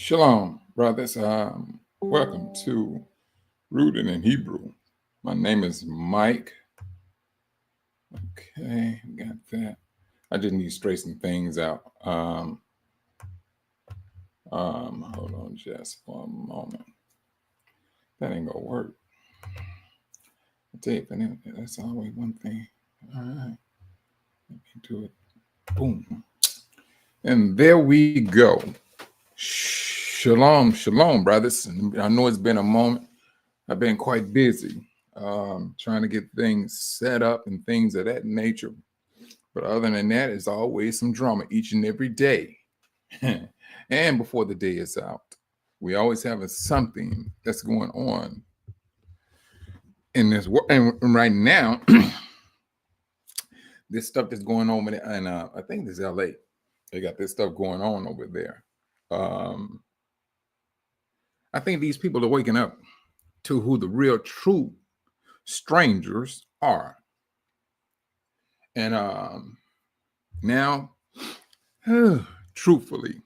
Shalom, brothers. Welcome to Rooted in Hebrew. My name is Mike. Okay, got that. I just need to straighten things out. Hold on just for a moment. That ain't gonna work. I tell you, that's always one thing. All right, let me do it. Boom, and there we go. Shalom, shalom, brothers. I know it's been a moment. I've been quite busy trying to get things set up and things of that nature. But other than that, it's always some drama each and every day. And before the day is out, we always have something that's going on in this world. And right now, this stuff that's going on, and I think this is LA. They got this stuff going on over there. I think these people are waking up to who the real true strangers are. And now, truthfully,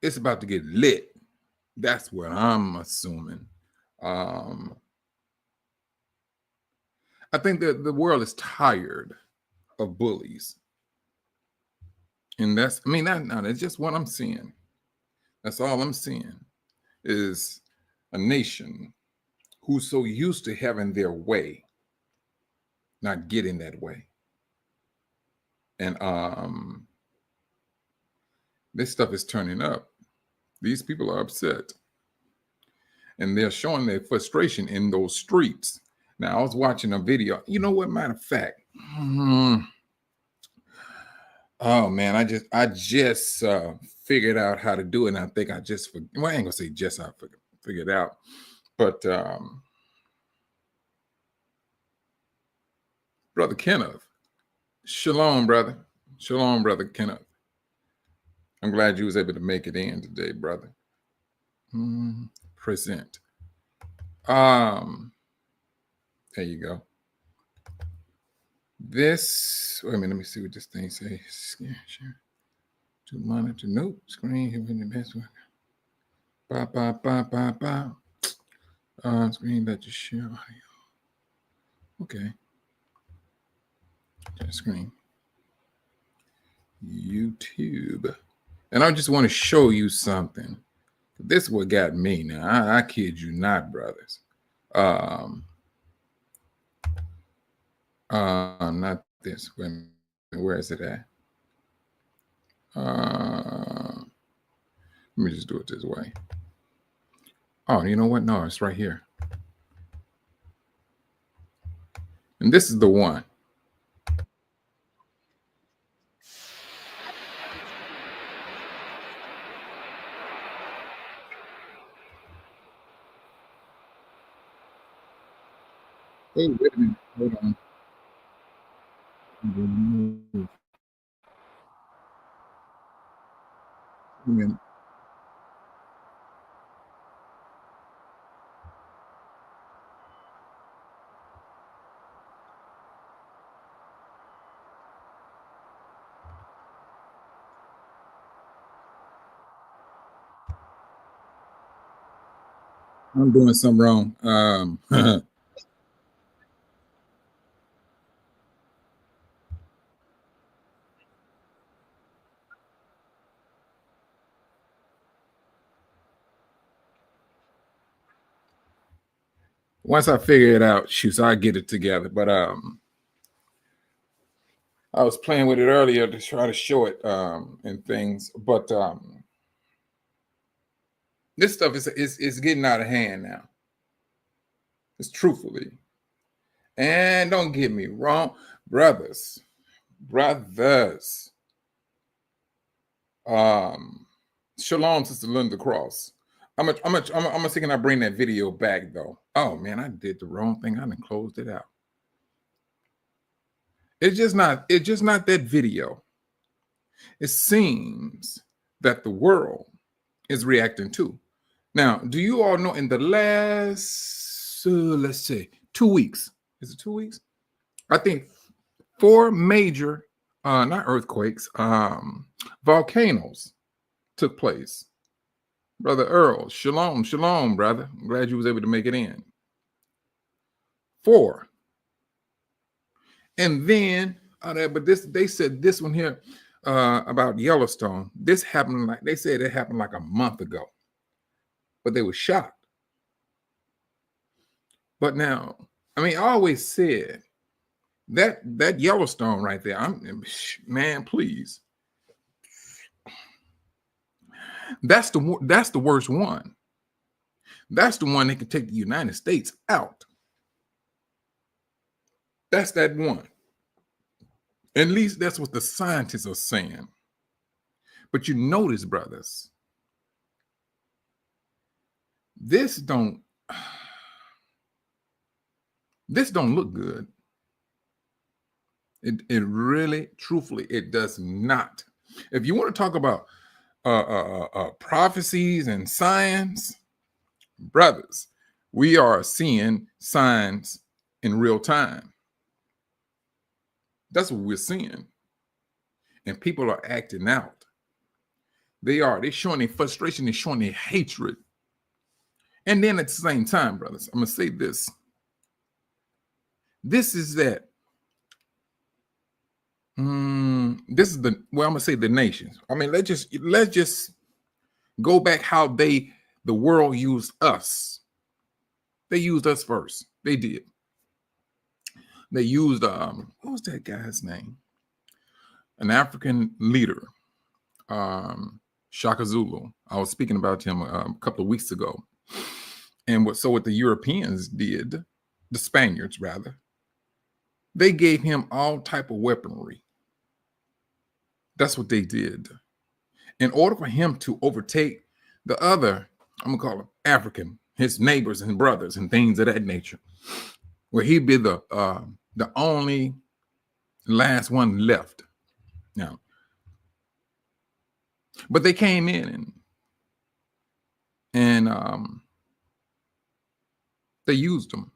it's about to get lit. That's what I'm assuming. I think that the world is tired of bullies. And that's just what I'm seeing. That's all I'm seeing is a nation who's so used to having their way, not getting that way. And this stuff is turning up. These people are upset. And they're showing their frustration in those streets. Now, I was watching a video. You know what, matter of fact? Oh man, I just figured out how to do it, and I think I just well, I ain't gonna say just I figured it out, but Brother Kenneth, shalom, brother Kenneth. I'm glad you was able to make it in today, brother. Present. There you go. This, wait a minute, let me see what this thing says. Yeah, sure. To monitor, nope, screen, here in the best one. Screen that you share audio. Okay. That screen. YouTube. And I just want to show you something. This is what got me now. I kid you not, brothers. Not this. Where is it at? Let me just do it this way. Oh, you know what? No, it's right here. And this is the one. Hey, wait a minute. Hold on. I'm doing something wrong. Once I figure it out, shoot, I get it together. But I was playing with it earlier to try to show it and things. But this stuff is getting out of hand now. It's truthfully. And don't get me wrong, brothers. Shalom, Sister Linda Cross. I'm thinking I bring that video back though. Oh man, I did the wrong thing. I done closed it out. It's just not that video. It seems that the world is reacting to. Now, do you all know in the last, let's say, 2 weeks, is it 2 weeks? I think 4 major not earthquakes, volcanoes took place. Brother Earl, shalom, shalom, brother. I'm glad you was able to make it in. 4. And then, but this they said this one here about Yellowstone. This happened like they said it happened like a month ago, but they were shocked. But now, I mean, I always said that Yellowstone right there. Man, please. That's the worst one. That's the one that can take the United States out. That's that one. At least that's what the scientists are saying. But you notice, brothers, this don't look good. It really, truthfully, it does not. If you want to talk about prophecies and science, brothers, we are seeing signs in real time. That's what we're seeing. And people are acting out. They're showing their frustration, they're showing their hatred. And then at the same time, brothers, I'm going to say this. This is that. This is I'm going to say the nations. I mean, let's just go back how the world used us. They used us first. They did. They used, what was that guy's name? An African leader, Shaka Zulu. I was speaking about him a couple of weeks ago. And what the Europeans did, the Spaniards rather, they gave him all type of weaponry. That's what they did. In order for him to overtake the other, I'm going to call them African, his neighbors and brothers and things of that nature, where he'd be the only last one left. Now, but they came in and they used him.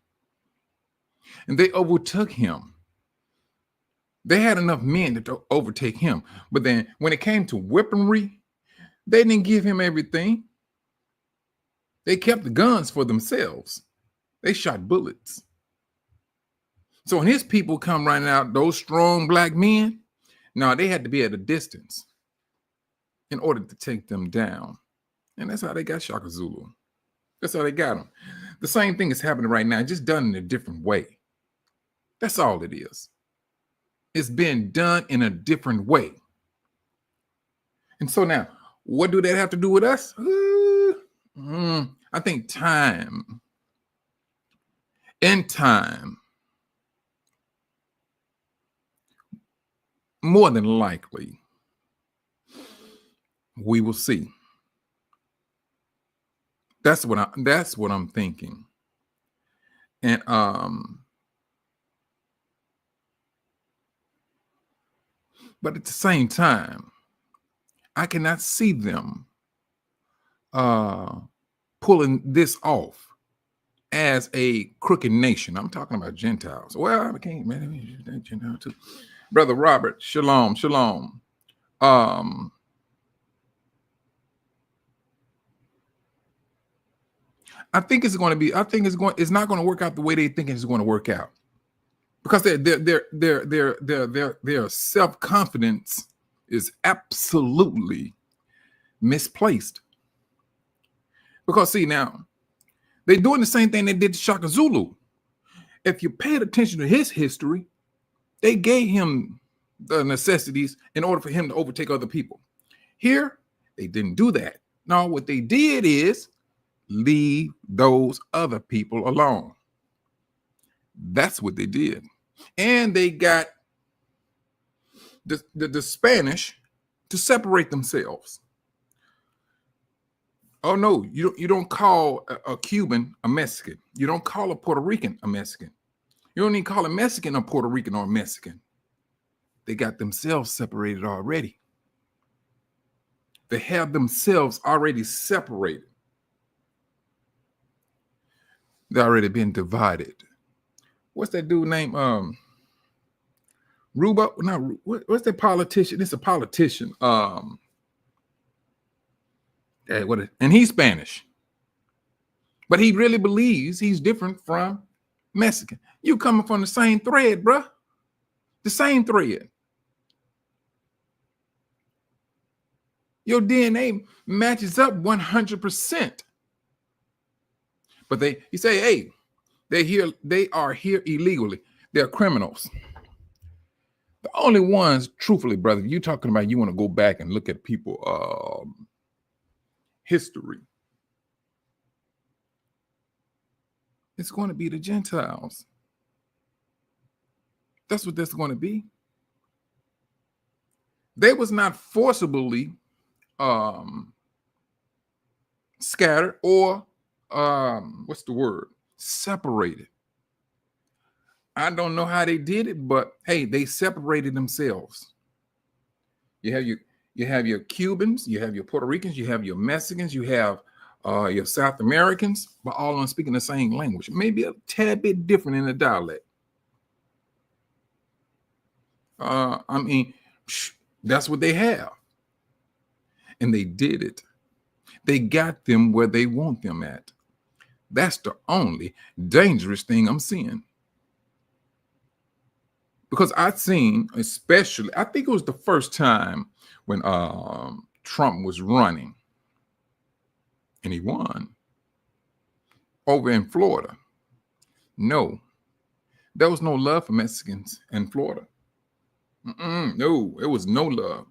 And they overtook him. They had enough men to overtake him. But then when it came to weaponry, they didn't give him everything. They kept the guns for themselves. They shot bullets. So when his people come running out, those strong black men, no, they had to be at a distance in order to take them down. And that's how they got Shaka Zulu. That's how they got him. The same thing is happening right now, just done in a different way. That's all it is. It's being done in a different way. And so now, what do that have to do with us? I think time. In time, more than likely, we will see. That's what I'm thinking. And but at the same time, I cannot see them pulling this off as a crooked nation. I'm talking about Gentiles. Well, I can't, man, Gentile too. Brother Robert, shalom, shalom. I think it's not going to work out the way they think it's going to work out. Because their self-confidence is absolutely misplaced. Because see now, they're doing the same thing they did to Shaka Zulu. If you paid attention to his history, they gave him the necessities in order for him to overtake other people. Here, they didn't do that. No, what they did is leave those other people alone. That's what they did. And they got the Spanish to separate themselves. Oh no, you don't call a Cuban a Mexican. You don't call a Puerto Rican a Mexican. You don't even call a Mexican a Puerto Rican or a Mexican. They got themselves separated already. They have themselves already separated. They've already been divided. What's that dude named Ruba, not what's that politician? It's a politician. And he's Spanish, but he really believes he's different from Mexican. You coming from the same thread, bruh. The same thread. Your DNA matches up 100%. But you say, hey, they are here illegally. They're criminals. The only ones, truthfully, brother, you talking about you want to go back and look at people history. It's going to be the Gentiles. That's what that's going to be. They was not forcibly scattered or what's the word? Separated. I don't know how they did it, but hey, they separated themselves. You have your Cubans, you have your Puerto Ricans, you have your Mexicans, you have your South Americans, but all of them speaking the same language. Maybe a tad bit different in the dialect. I mean, that's what they have. And they did it. They got them where they want them at. That's the only dangerous thing I'm seeing. Because I've seen, especially, I think it was the first time when Trump was running and he won over in Florida. No, there was no love for Mexicans in Florida. No, it was no love.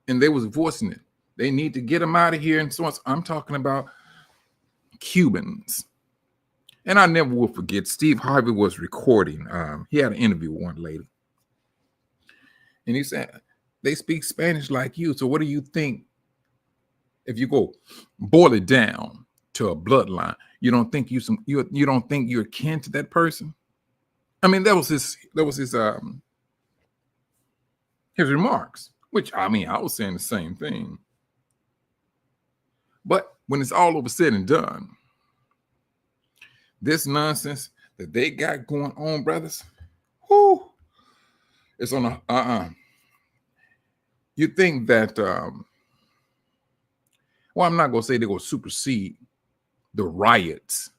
And they was voicing it. They need to get them out of here. And so I'm talking about Cubans. And I never will forget, Steve Harvey was recording. He had an interview with one lady. And he said, they speak Spanish like you. So what do you think? If you go boil it down to a bloodline, you don't think you don't think you're kin to that person? I mean, that was his remarks, which I mean, I was saying the same thing. But when it's all over said and done, this nonsense that they got going on, brothers, whoo, it's on a You think that well, I'm not gonna say they're gonna supersede the riots.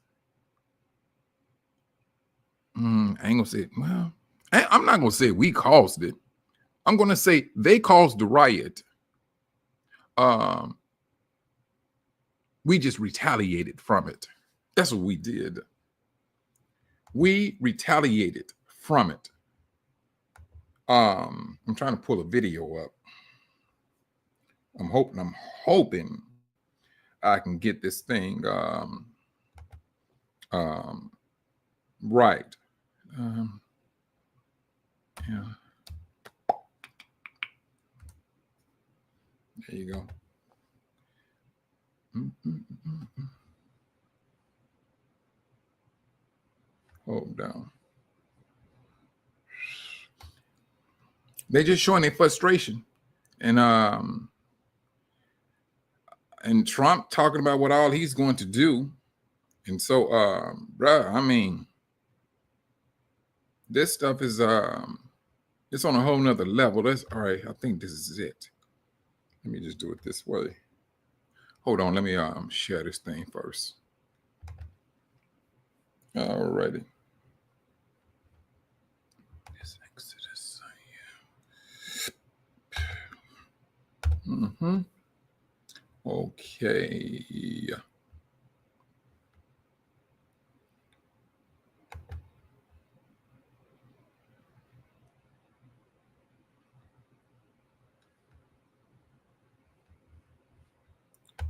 I ain't gonna say, well, I'm not gonna say we caused it. I'm gonna say they caused the riot. We just retaliated from it. That's what we did. We retaliated from it. I'm trying to pull a video up. I'm hoping I can get this thing right. Yeah. There you go. Hold down. They're just showing their frustration. And Trump talking about what all he's going to do. And so, bruh, I mean, this stuff is it's on a whole nother level. That's all right. I think this is it. Let me just do it this way. Hold on, let me share this thing first. All righty. This Exodus. Okay.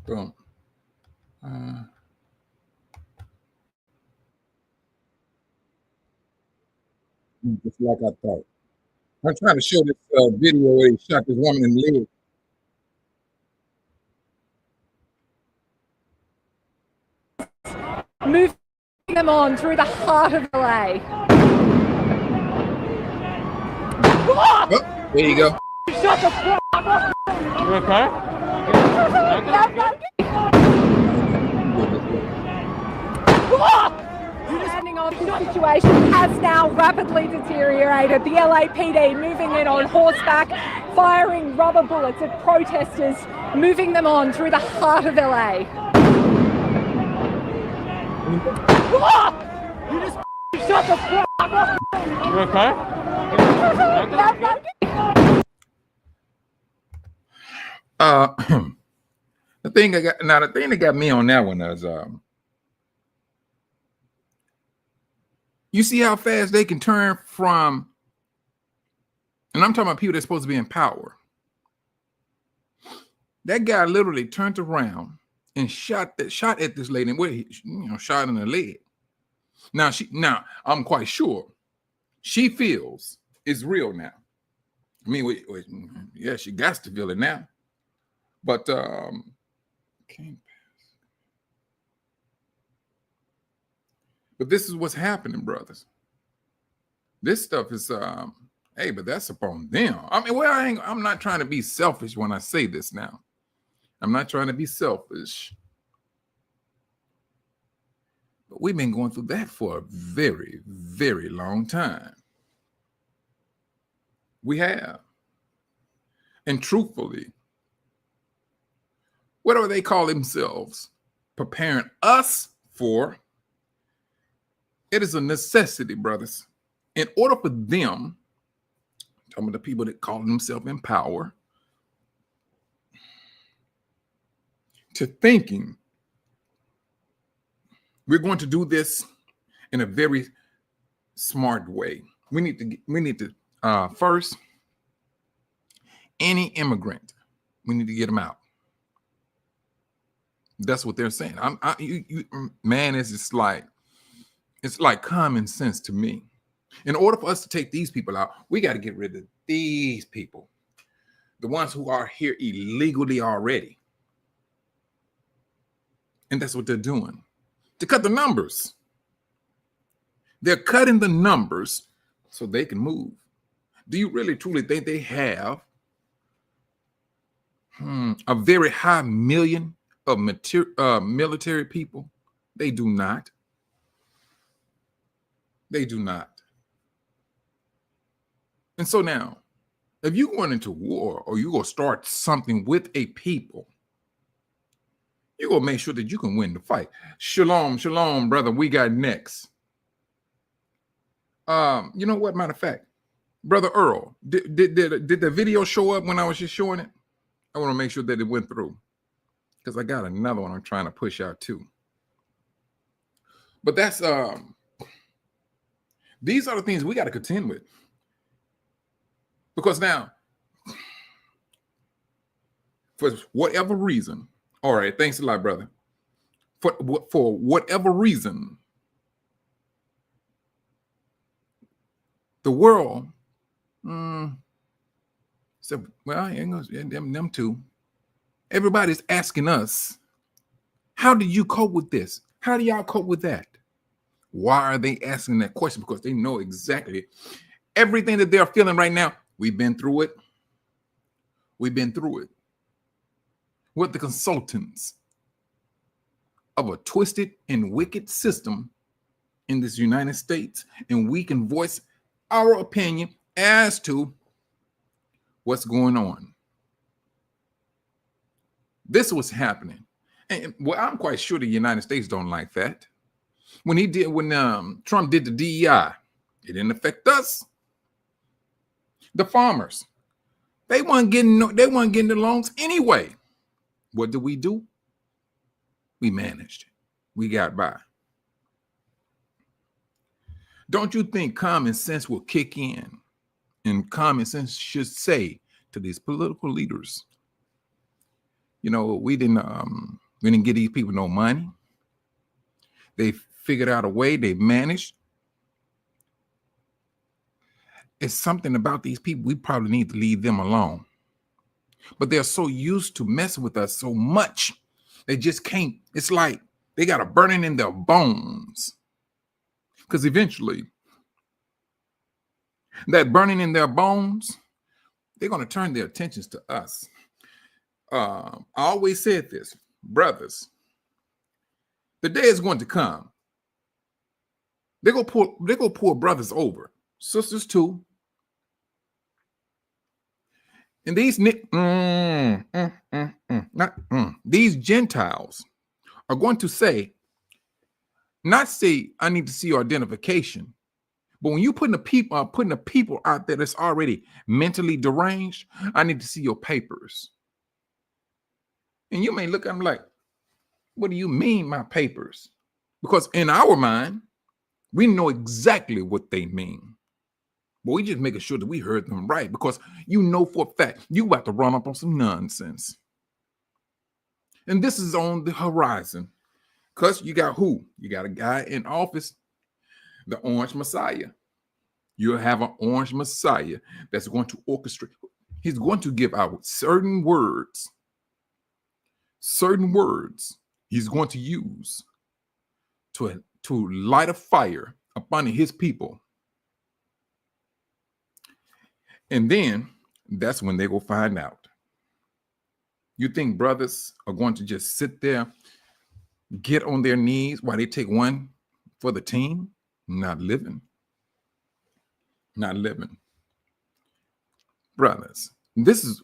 Boom. Just like I thought. I'm trying to show this video where he shot this woman in the leg. Moving them on through the heart of LA. Oh, there you go. Shut the fuck up! You okay? You're just standing The situation has now rapidly deteriorated. The LAPD moving in on horseback, firing rubber bullets at protesters, moving them on through the heart of LA. You just shut the fuck up. You okay? The thing that got me on that one is you see how fast they can turn from, and I'm talking about people that's supposed to be in power. That guy literally turned around and shot at this lady, and shot in the leg. Now I'm quite sure she feels it's real now. I mean, yeah, she got to feel it now. But but this is what's happening, brothers. This stuff is hey, but that's upon them. I mean, well, I'm not trying to be selfish when I say this now. I'm not trying to be selfish. But we've been going through that for a very, very long time. We have. And truthfully, whatever they call themselves, preparing us for, it is a necessity, brothers. In order for them, some of the people that call themselves in power, to thinking we're going to do this in a very smart way. We need to first, any immigrant, we need to get them out. That's what they're saying. Man, it's like common sense to me. In order for us to take these people out, we got to get rid of these people, the ones who are here illegally already. And that's what they're doing, to cut the numbers. They're cutting the numbers so they can move. Do you really truly think they have a very high million of military people? They do not. They do not. And so now, if you're going into war or you're going to start something with a people, you're going to make sure that you can win the fight. Shalom, shalom, brother. We got next. You know what? Matter of fact, Brother Earl, did the video show up when I was just showing it? I want to make sure that it went through, because I got another one I'm trying to push out too. But that's these are the things we got to contend with. Because now, for whatever reason, all right, thanks a lot, brother. For whatever reason, the world said, well, them too. Everybody's asking us, how do you cope with this? How do y'all cope with that? Why are they asking that question? Because they know exactly everything that they're feeling right now. We've been through it. We've been through it. We're the consultants of a twisted and wicked system in this United States, and we can voice our opinion as to what's going on. This was happening. And well, I'm quite sure the United States don't like that. When Trump did the DEI, it didn't affect us. The farmers, they weren't getting the loans anyway. What did we do? We managed. We got by. Don't you think common sense will kick in? And common sense should say to these political leaders, you know, we didn't get these people no money. They figured out a way. They managed. It's something about these people. We probably need to leave them alone. But they're so used to messing with us so much, they just can't. It's like they got a burning in their bones. Because eventually, that burning in their bones, they're going to turn their attentions to us. I always said this, brothers, the day is going to come They go pull brothers over, sisters too. And these these Gentiles are going to say, not say, I need to see your identification. But when you putting the people out there that's already mentally deranged, I need to see your papers. And you may look at them like, what do you mean my papers? Because in our mind, we know exactly what they mean. But we just making sure that we heard them right, because you know for a fact you about to run up on some nonsense. And this is on the horizon. Because you got who? You got a guy in office, the Orange Messiah. You'll have an Orange Messiah that's going to orchestrate. He's going to give out certain words he's going to use to light a fire upon his people. And then that's when they will find out. You think brothers are going to just sit there, get on their knees while they take one for the team? Not living. Not living. Brothers, this is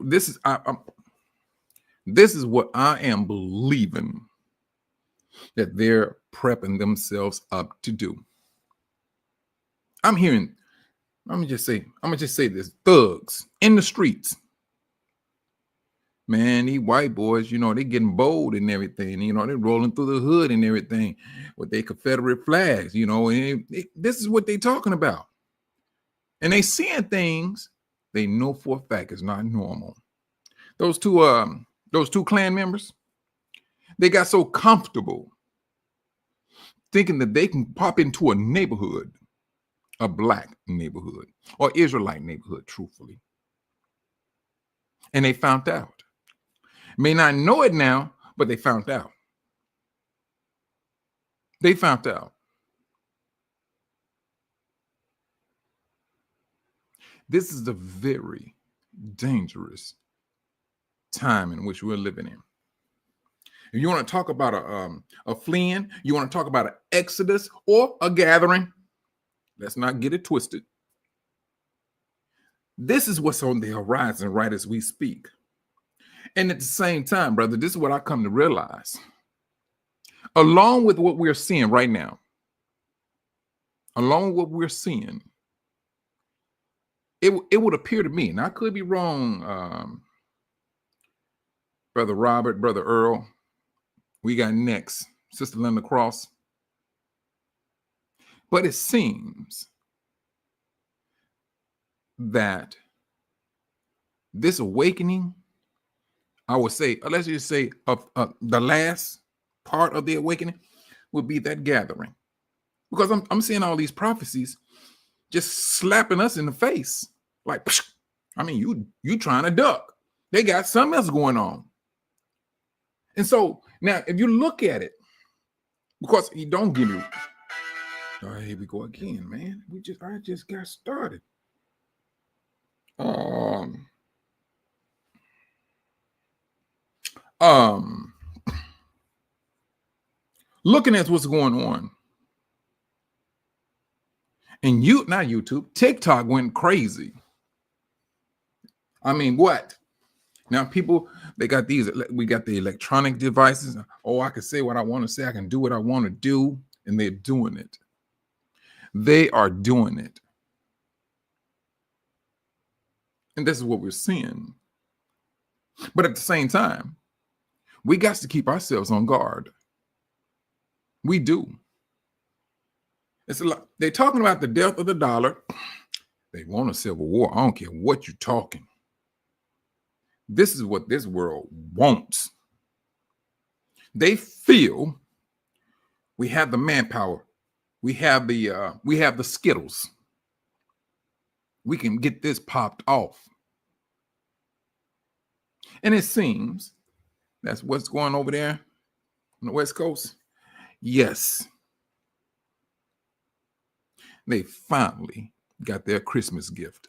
what I am believing that they're prepping themselves up to do. I'm hearing, I'm gonna just say this, thugs in the streets. Man, these white boys, you know, they getting bold and everything. You know, they're rolling through the hood and everything with their Confederate flags, you know, and this is what they're talking about. And they seeing things they know for a fact is not normal. Those two Klan members, they got so comfortable thinking that they can pop into a neighborhood, a black neighborhood or Israelite neighborhood, truthfully. And they found out. May not know it now, but they found out. They found out. This is a very dangerous time in which we're living in. If you want to talk about a fleeing, you want to talk about an exodus or a gathering, let's not get it twisted. This is what's on the horizon right as we speak. And at the same time, brother, this is what I come to realize. Along with what we're seeing right now, it would appear to me, and I could be wrong, Brother Robert, Brother Earl, we got next, Sister Linda Cross. But it seems that this awakening, I would say, let's just say the last part of the awakening would be that gathering. Because I'm seeing all these prophecies just slapping us in the face. Like, I mean, you trying to duck. They got something else going on. And so now if you look at it, because he don't give me, all right, here we go again, man. I just got started. Looking at what's going on. And not YouTube, TikTok went crazy. I mean, what? Now people, we got the electronic devices. Oh, I can say what I want to say. I can do what I want to do. And they're doing it. They are doing it. And this is what we're seeing. But at the same time, we got to keep ourselves on guard. We do. It's a lot. They're talking about the death of the dollar. They want a civil war. I don't care what you're talking. This is what this world wants. They feel we have the manpower. We have the Skittles. We can get this popped off. And it seems that's what's going over there on the West Coast. Yes. They finally got their Christmas gift.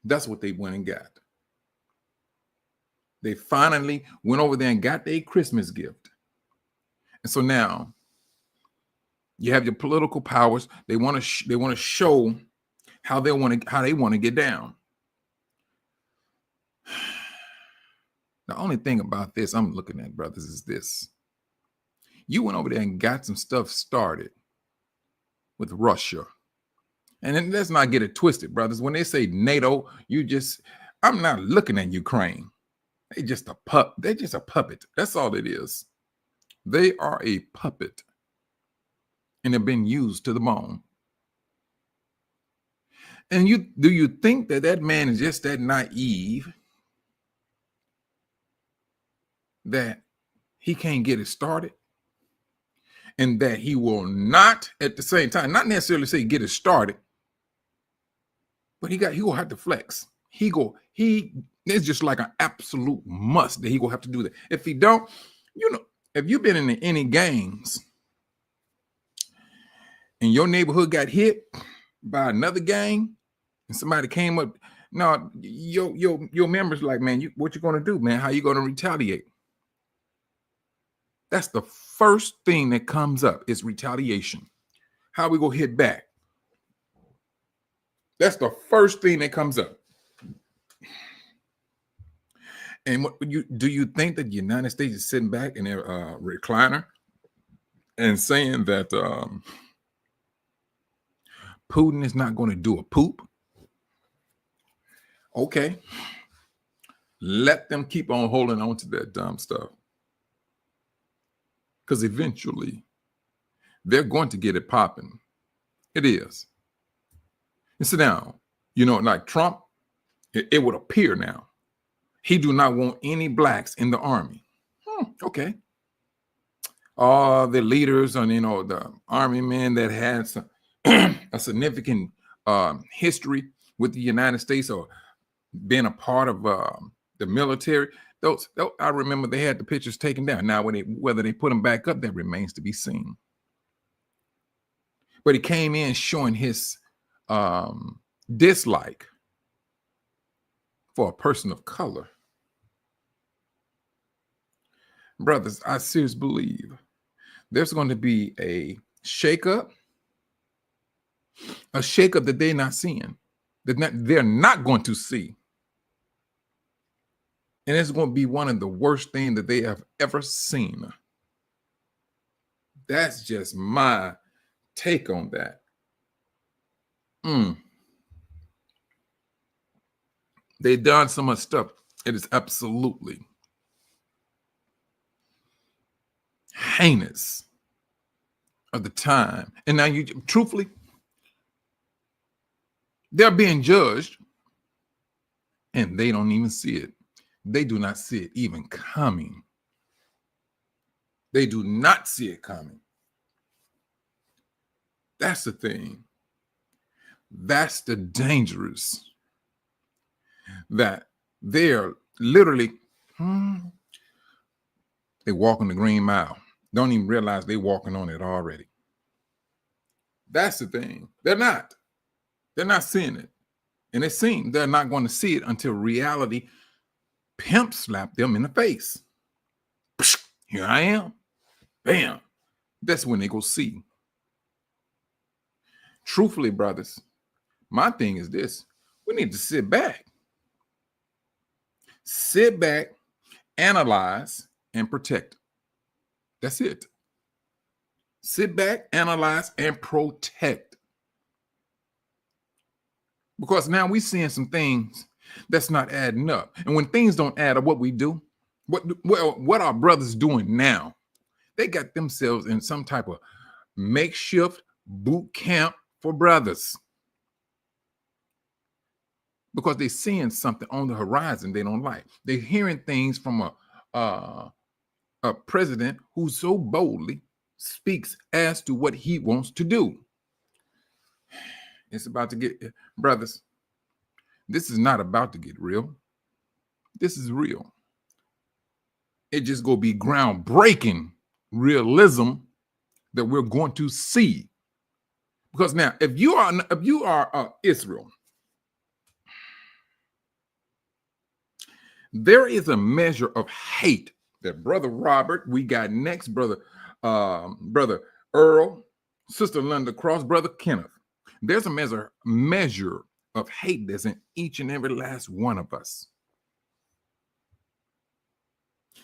That's what they went and got. They finally went over there and got their Christmas gift. And so now You have your political powers. They want to show how they want to get down. The only thing about this I'm looking at, brothers, is this. You went over there and got some stuff started with Russia. And then let's not get it twisted, brothers. When they say NATO, I'm not looking at Ukraine. They're just a puppet. That's all it is. They are a puppet. And they've been used to the bone. And do you think that man is just that naive that he can't get it started? And that he will not, at the same time, not necessarily say get it started, but he will have to flex. It's just like an absolute must that he will have to do that. If he don't, if you've been in any gangs and your neighborhood got hit by another gang and somebody came up, no, your members like, man, what you gonna do, man? How you gonna retaliate? That's the first thing that comes up is retaliation. How we gonna hit back? That's the first thing that comes up. And do you think that the United States is sitting back in their recliner and saying that Putin is not going to do a poop? Okay. Let them keep on holding on to that dumb stuff. Because eventually they're going to get it popping. It is. And so now, like Trump, it would appear now, he do not want any blacks in the army. Okay. All the leaders and, the army men that had some, a significant history with the United States or been a part of the military, those I remember they had the pictures taken down. Now, whether they put them back up, that remains to be seen. But he came in showing his dislike for a person of color. Brothers, I seriously believe there's going to be a shakeup that they're not seeing, that they're not going to see. And it's going to be one of the worst things that they have ever seen. That's just my take on that. They've done so much stuff. It is absolutely heinous of the time. And now truthfully, they're being judged and they don't even see it. They do not see it even coming. They do not see it coming. That's the thing. That's the dangerous. That they're literally, they walk on the green mile. Don't even realize they're walking on it already. That's the thing. They're not seeing it. And it seems they're not going to see it until reality pimp slap them in the face. Here I am. Bam. That's when they go see. Truthfully, brothers, my thing is this. We need to sit back. Sit back, analyze, and protect. That's it. Sit back, analyze, and protect. Because now we're seeing some things that's not adding up. And when things don't add up, what we do, what our brothers doing now, they got themselves in some type of makeshift boot camp for brothers. Because they're seeing something on the horizon they don't like. They're hearing things from a president who so boldly speaks as to what he wants to do. It's about to get, brothers, this is not about to get real. This is real. It just gonna be groundbreaking realism that we're going to see. Because now, if you are Israel, there is a measure of hate that Brother Robert, we got next, Brother Earl, Sister Linda Cross, Brother Kenneth, there's a measure of hate that's in each and every last one of us.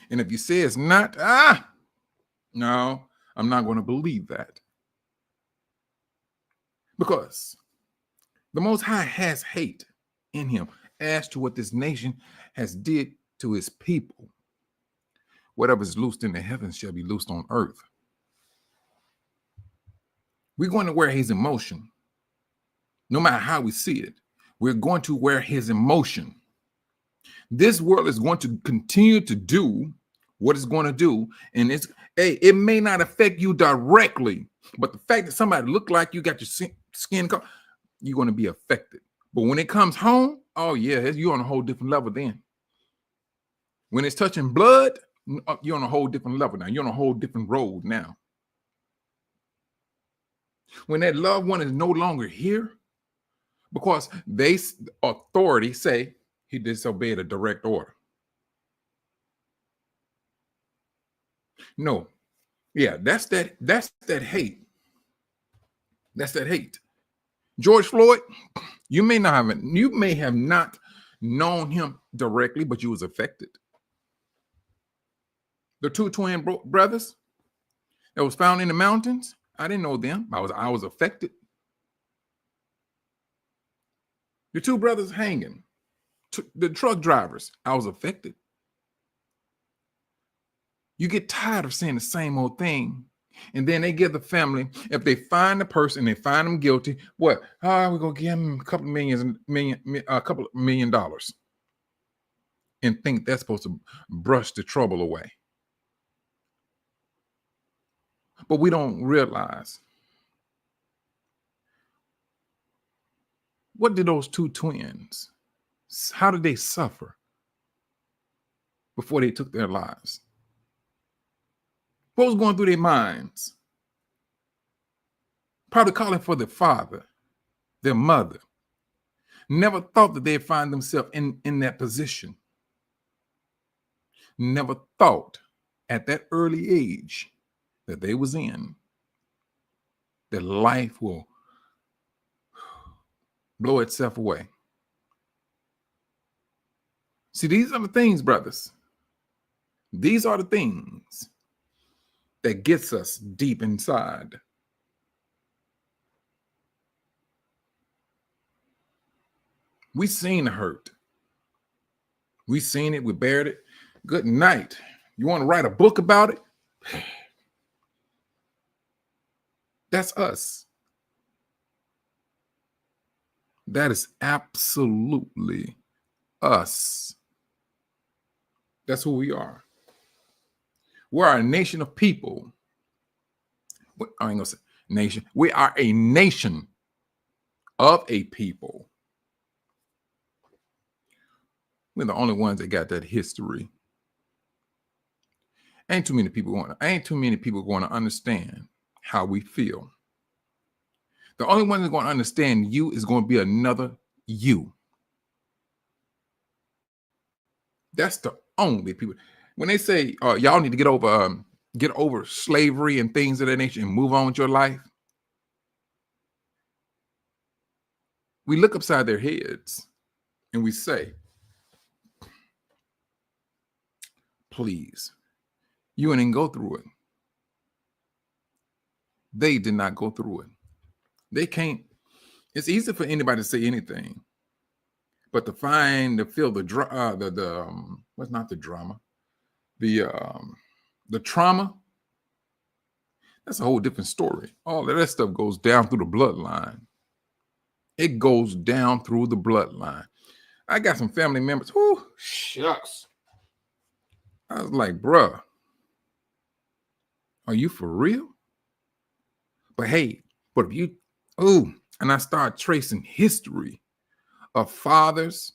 And if you say it's not, no, I'm not going to believe that. Because the Most High has hate in him as to what this nation has did to his people. Whatever is loosed in the heavens shall be loosed on earth. We're going to wear his emotion. No matter how we see it, we're going to wear his emotion. This world is going to continue to do what it's going to do. And it may not affect you directly, but the fact that somebody look like you, got your skin color, you're going to be affected. But when it comes home, oh yeah, you're on a whole different level then. When it's touching blood, you're on a whole different level now. You're on a whole different road now. When that loved one is no longer here, because authority say he disobeyed a direct order. No, yeah, that's that hate. That's that hate. George Floyd, you may have not known him directly, but you was affected. The two twin brothers that was found in the mountains, I didn't know them. I was affected. The two brothers hanging, the truck drivers, I was affected. You get tired of saying the same old thing. And then they give the family, if they find the person, they find them guilty, what? We're going to give them a couple of million dollars. And think that's supposed to brush the trouble away. But we don't realize, what did those two twins, how did they suffer before they took their lives? What was going through their minds? Probably calling for their father, their mother. Never thought that they'd find themselves in that position. Never thought at that early age that they was in, that life will blow itself away. See, these are the things, brothers. These are the things that gets us deep inside. We seen the hurt. We seen it. We bared it. Good night. You want to write a book about it? That's us. That is absolutely us. That's who we are. We're a nation of people. I ain't gonna say nation. We are a nation of a people. We're the only ones that got that history. Ain't too many people going to understand how we feel. The only one that's going to understand you is going to be another you. That's the only people. When they say y'all need to get over slavery and things of that nature and move on with your life, we look upside their heads and we say, please, you didn't go through it. They did not go through it. They can't. It's easy for anybody to say anything, but to feel the what's not the drama, the trauma. That's a whole different story. All of that stuff goes down through the bloodline. It goes down through the bloodline. I got some family members. Whoo, shucks. I was like, bruh, are you for real? But hey, if you, and I start tracing history of fathers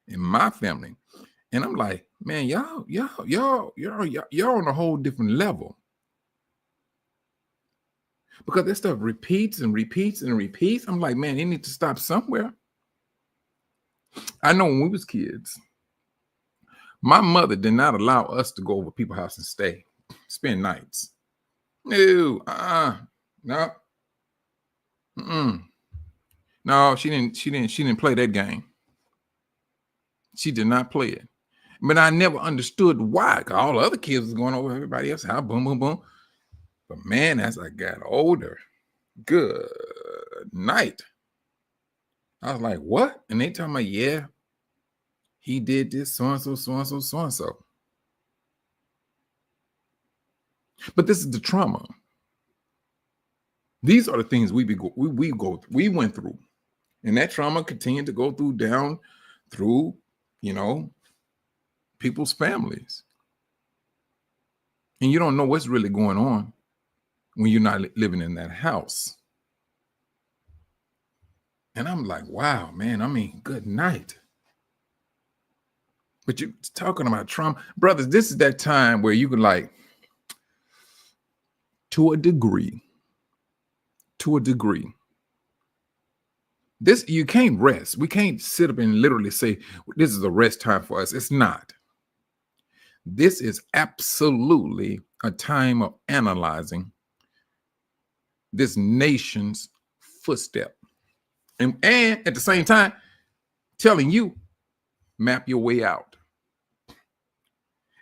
in my family. And I'm like, man, y'all on a whole different level. Because this stuff repeats and repeats and repeats. I'm like, man, they need to stop somewhere. I know when we was kids, my mother did not allow us to go over people's house and spend nights. No, no, no. She didn't play that game. She did not play it. But I never understood why. 'Cause all the other kids was going over everybody else. How boom, boom, boom. But man, as I got older, good night. I was like, what? And they talking about, yeah, he did this, so and so, so and so, so and so. But this is the trauma. These are the things we went through, and that trauma continued to go through through, people's families, and you don't know what's really going on when you're not living in that house. And I'm like, wow, man. I mean, good night. But you're talking about trauma, brothers. This is that time where you can, like, to a degree. This, you can't rest. We can't sit up and literally say this is a rest time for us. It's not. This is absolutely a time of analyzing this nation's footstep. And at the same time, telling you, map your way out.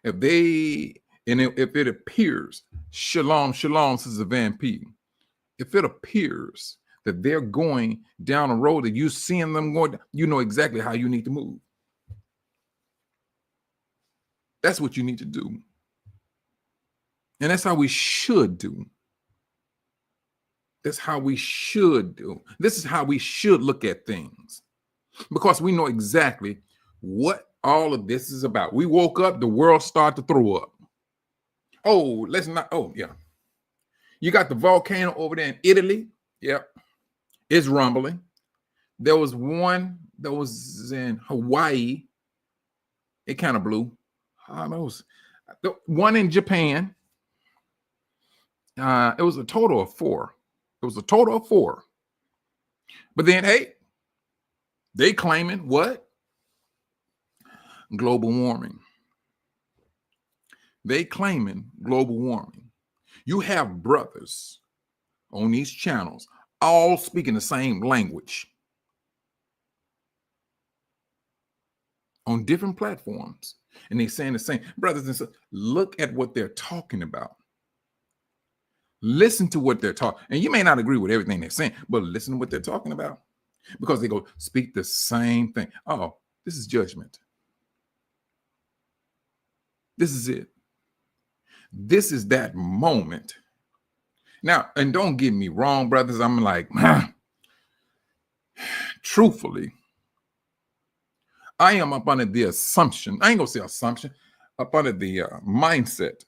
If it appears, shalom, Sister Van P, if it appears that they're going down a road that you're seeing them going, you know exactly how you need to move. That's what you need to do. And that's how we should do. That's how we should do. This is how we should look at things, because we know exactly what all of this is about. We woke up, the world started to throw up. Oh, let's not. Oh, yeah. You got the volcano over there in Italy. Yep. It's rumbling. There was one that was in Hawaii. It kind of blew. The one in Japan. It was a total of 4. But then, hey, they claiming what? Global warming. They claiming global warming. You have brothers on these channels all speaking the same language on different platforms, and they're saying the same. Brothers and sisters, look at what they're talking about. Listen to what they're talking. And you may not agree with everything they're saying, but listen to what they're talking about, because they go speak the same thing. Oh, this is judgment. This is it. This is that moment. Now, and don't get me wrong, brothers. I'm like, truthfully, I am up under the assumption, I ain't gonna say assumption, up under the mindset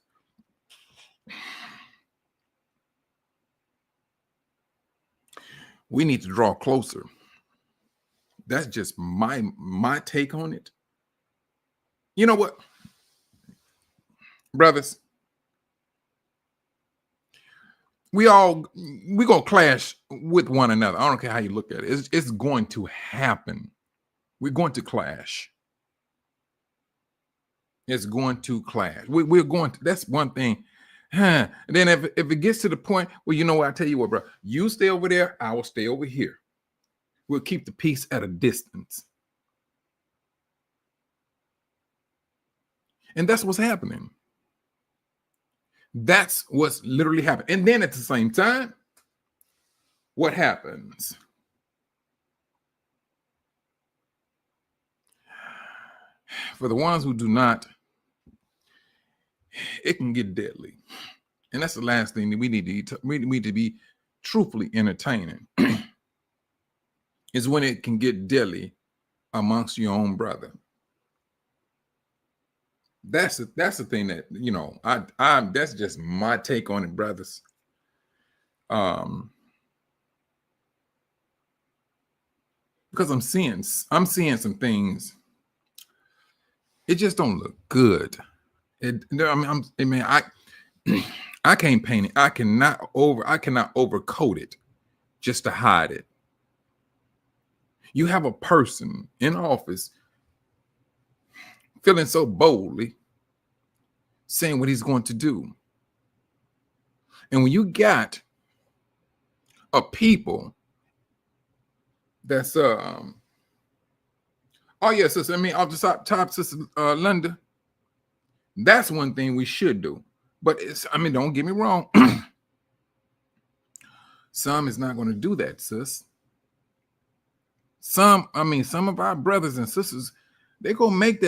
we need to draw closer. That's just my take on it. You know what, brothers? We're gonna clash with one another. I don't care how you look at it. It's going to happen. We're going to clash. It's going to clash. We're going to. That's one thing. And then if it gets to the point where, you know what, I tell you what, bro, you stay over there, I will stay over here. We'll keep the peace at a distance. And that's what's happening. That's what's literally happening. And then at the same time, what happens? For the ones who do not, it can get deadly. And that's the last thing that we need to be truthfully entertaining is when it can get deadly amongst your own brother. That's the thing that, you know, I that's just my take on it, brothers. Because I'm seeing some things. It just don't look good. I can't paint it. I cannot overcoat it just to hide it. You have a person in office feeling so boldly, saying what he's going to do. And when you got a people that's oh yeah, sister, I mean off the top, sister Linda, that's one thing we should do. But it's, I mean, don't get me wrong. Some is not going to do that, sis. Some of our brothers and sisters, they're gonna make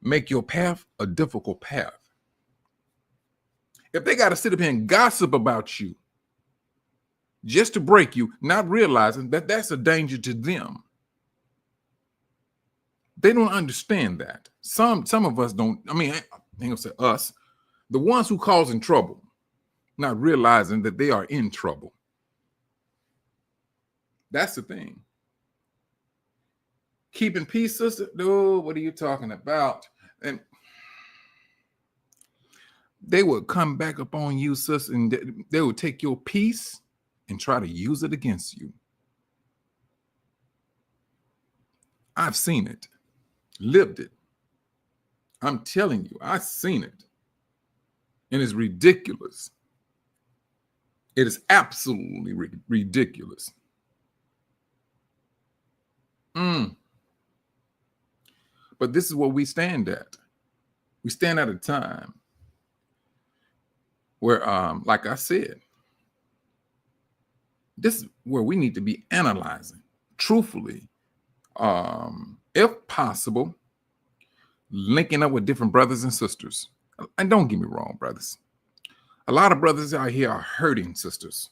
make your path a difficult path. If they got to sit up here and gossip about you just to break you, not realizing that that's a danger to them. They don't understand that. Some of us don't. I mean, I ain't gonna say us, the ones who causing trouble, not realizing that they are in trouble. That's the thing. Keeping peace, sister. No, what are you talking about? And they would come back upon you, sister, and they would take your peace and try to use it against you. I've seen it, lived it. I'm telling you, I've seen it. And it's ridiculous. It is absolutely ridiculous. But this is what we stand at. We stand at a time where, like I said, this is where we need to be analyzing truthfully, if possible, linking up with different brothers and sisters. And don't get me wrong, brothers. A lot of brothers out here are hurting, sisters.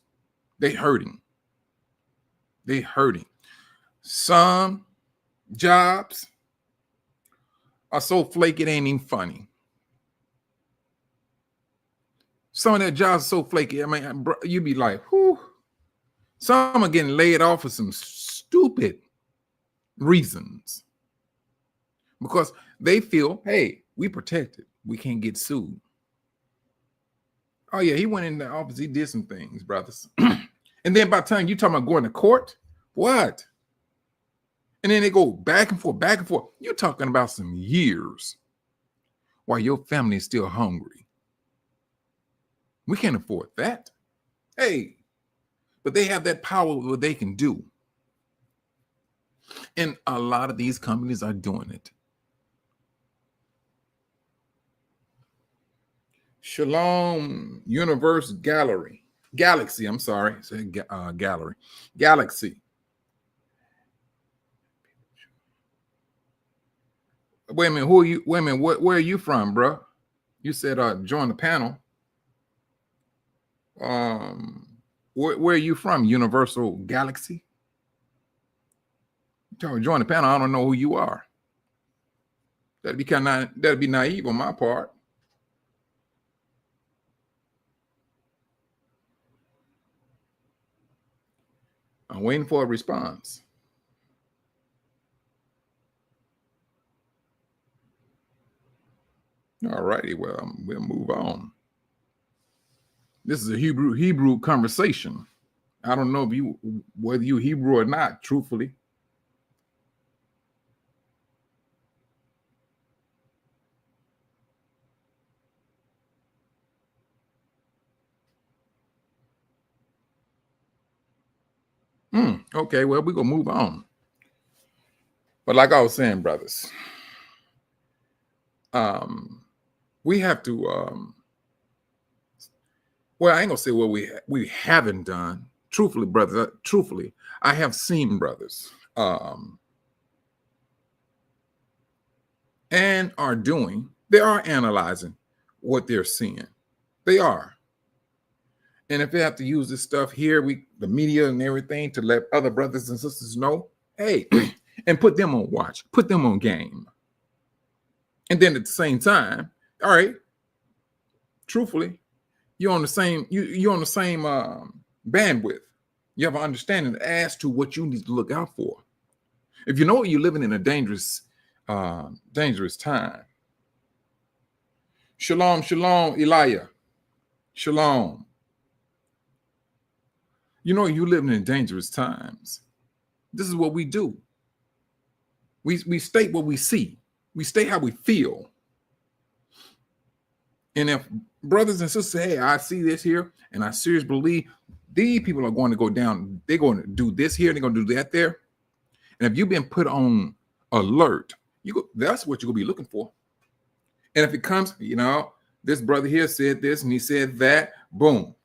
They hurting. They hurting. Some jobs are so flaky it ain't even funny. Some of their jobs are so flaky. I mean, you be like, whew. Some are getting laid off for some stupid reasons because they feel, hey, we protected. We can't get sued. Oh, yeah, he went in the office. He did some things, brothers. And then by the time you talking about going to court, what? And then they go back and forth, back and forth. You're talking about some years while your family is still hungry. We can't afford that. Hey, but they have that power what they can do. And a lot of these companies are doing it. Shalom Universe Galaxy. I'm sorry, say gallery. Galaxy. Wait a minute, who are you? Wait a minute, where are you from, bro? You said join the panel. Where are you from? Universal Galaxy? Join the panel. I don't know who you are. That'd be naive on my part. I'm waiting for a response. All righty, well, we'll move on. This is a Hebrew conversation. I don't know whether you Hebrew or not, truthfully. Okay, well, we're gonna move on. But like I was saying, brothers, we have to well, I ain't gonna say what we haven't done. Truthfully, brothers, I have seen brothers and are doing, they are analyzing what they're seeing. They are. And if they have to use this stuff here, the media and everything, to let other brothers and sisters know, hey, and put them on watch, put them on game. And then at the same time, all right, truthfully, you're on the same bandwidth. You have an understanding as to what you need to look out for. If you know you're living in a dangerous time. Shalom, shalom, Elijah. Shalom. You know you're living in dangerous times. This is what we do. We state what we see. We state how we feel. And if brothers and sisters, hey, I see this here, and I seriously believe these people are going to go down. They're going to do this here, and they're going to do that there. And if you've been put on alert, that's what you're going to be looking for. And if it comes, this brother here said this and he said that, boom.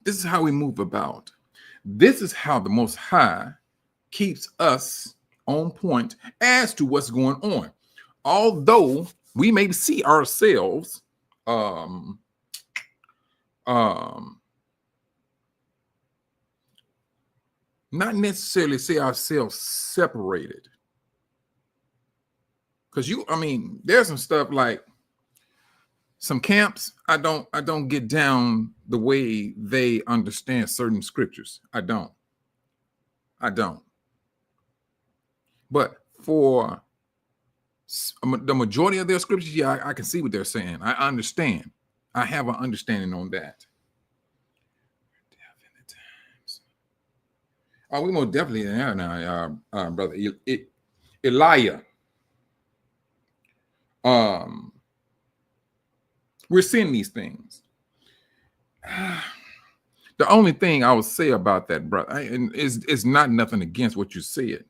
This is how we move about. This is how the Most High keeps us on point as to what's going on. Although we may see ourselves not necessarily see ourselves separated. Because there's some stuff like some camps, I don't get down the way they understand certain scriptures. I don't. But for the majority of their scriptures, yeah, I can see what they're saying. I understand. I have an understanding on that. Oh, we most definitely have now, brother Elijah. We're seeing these things. The only thing I would say about that, brother, is not nothing against what you said.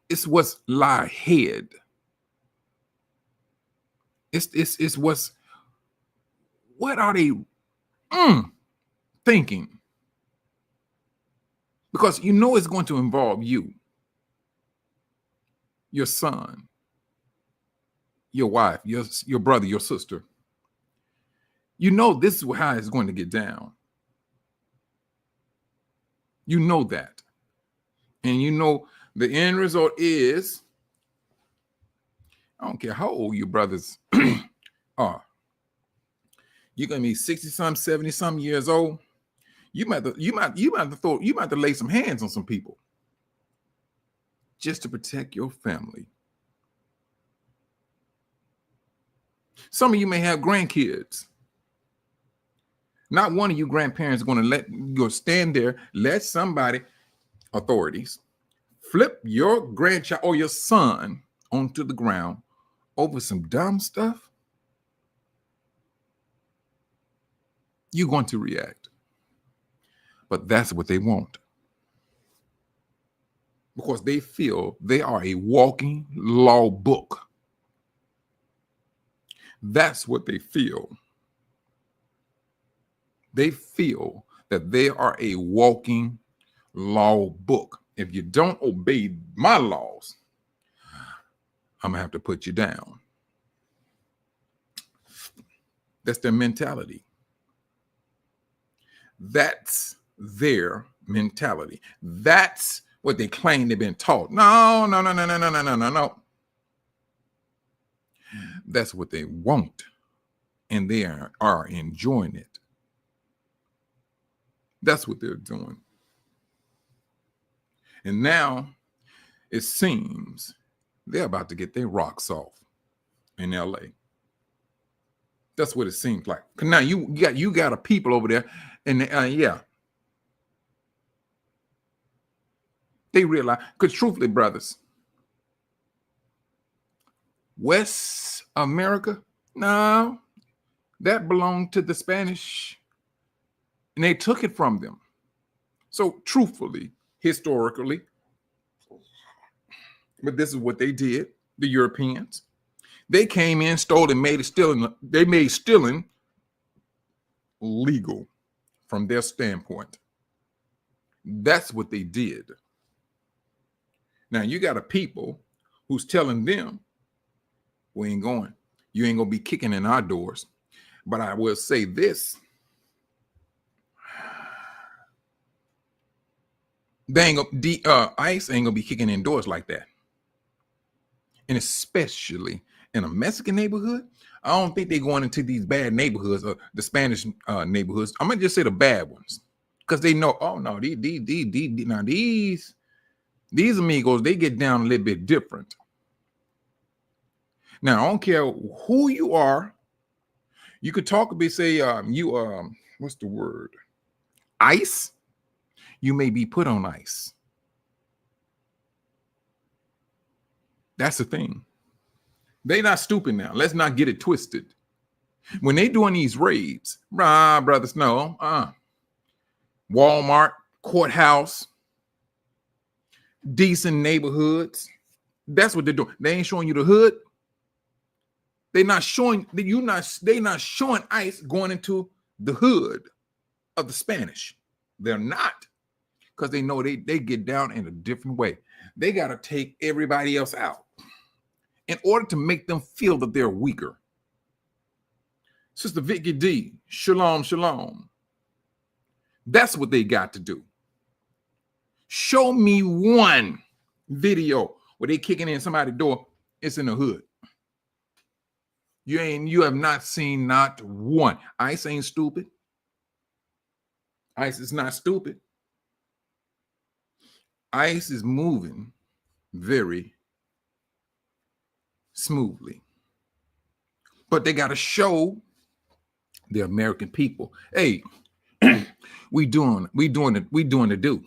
It's what's lie ahead. It's what are they thinking? Because it's going to involve you, your son, your wife, your brother, your sister. This is how it's going to get down. That. And the end result is, I don't care how old your brothers are. You're gonna be 60-some, 70-some years old. You might have to lay some hands on some people just to protect your family. Some of you may have grandkids. Not one of you grandparents is going to let you stand there, let somebody, authorities, flip your grandchild or your son onto the ground over some dumb stuff. You're going to react. But that's what they want. Because they feel they are a walking law book. That's what they feel. They feel that they are a walking law book. If you don't obey my laws, I'm going to have to put you down. That's their mentality. That's their mentality. That's what they claim they've been taught. No. That's what they want. And they are enjoying it. That's what they're doing. And now it seems they're about to get their rocks off in LA. That's what it seems like. Now you got a people over there, and they realize, because truthfully, brothers, West America, no, that belonged to the Spanish. And they took it from them. So truthfully, historically, but this is what they did, the Europeans. They came in, stole, and made stealing legal from their standpoint. That's what they did. Now you got a people who's telling them, we ain't going. You ain't gonna be kicking in our doors. But I will say this. ICE ain't gonna be kicking in doors like that. And especially in a Mexican neighborhood, I don't think they're going into these bad neighborhoods, or the Spanish neighborhoods. I'm gonna just say the bad ones, because they know, oh no, these amigos, they get down a little bit different. Now I don't care who you are. You could talk a bit, say what's the word? ICE. You may be put on ice. That's the thing. They not stupid now. Let's not get it twisted. When they doing these raids, brothers, no. Walmart, courthouse, decent neighborhoods. That's what they're doing. They ain't showing you the hood. They're not showing they're not showing ICE going into the hood of the Spanish. They're not, because they know they get down in a different way. They got to take everybody else out in order to make them feel that they're weaker. Sister Vicky D, shalom, shalom. That's what they got to do. Show me one video where they kicking in somebody's door. It's in the hood. You have not seen not one. ICE ain't stupid. ICE is not stupid. ICE is moving very smoothly. But they got to show the American people, hey, we doing the do.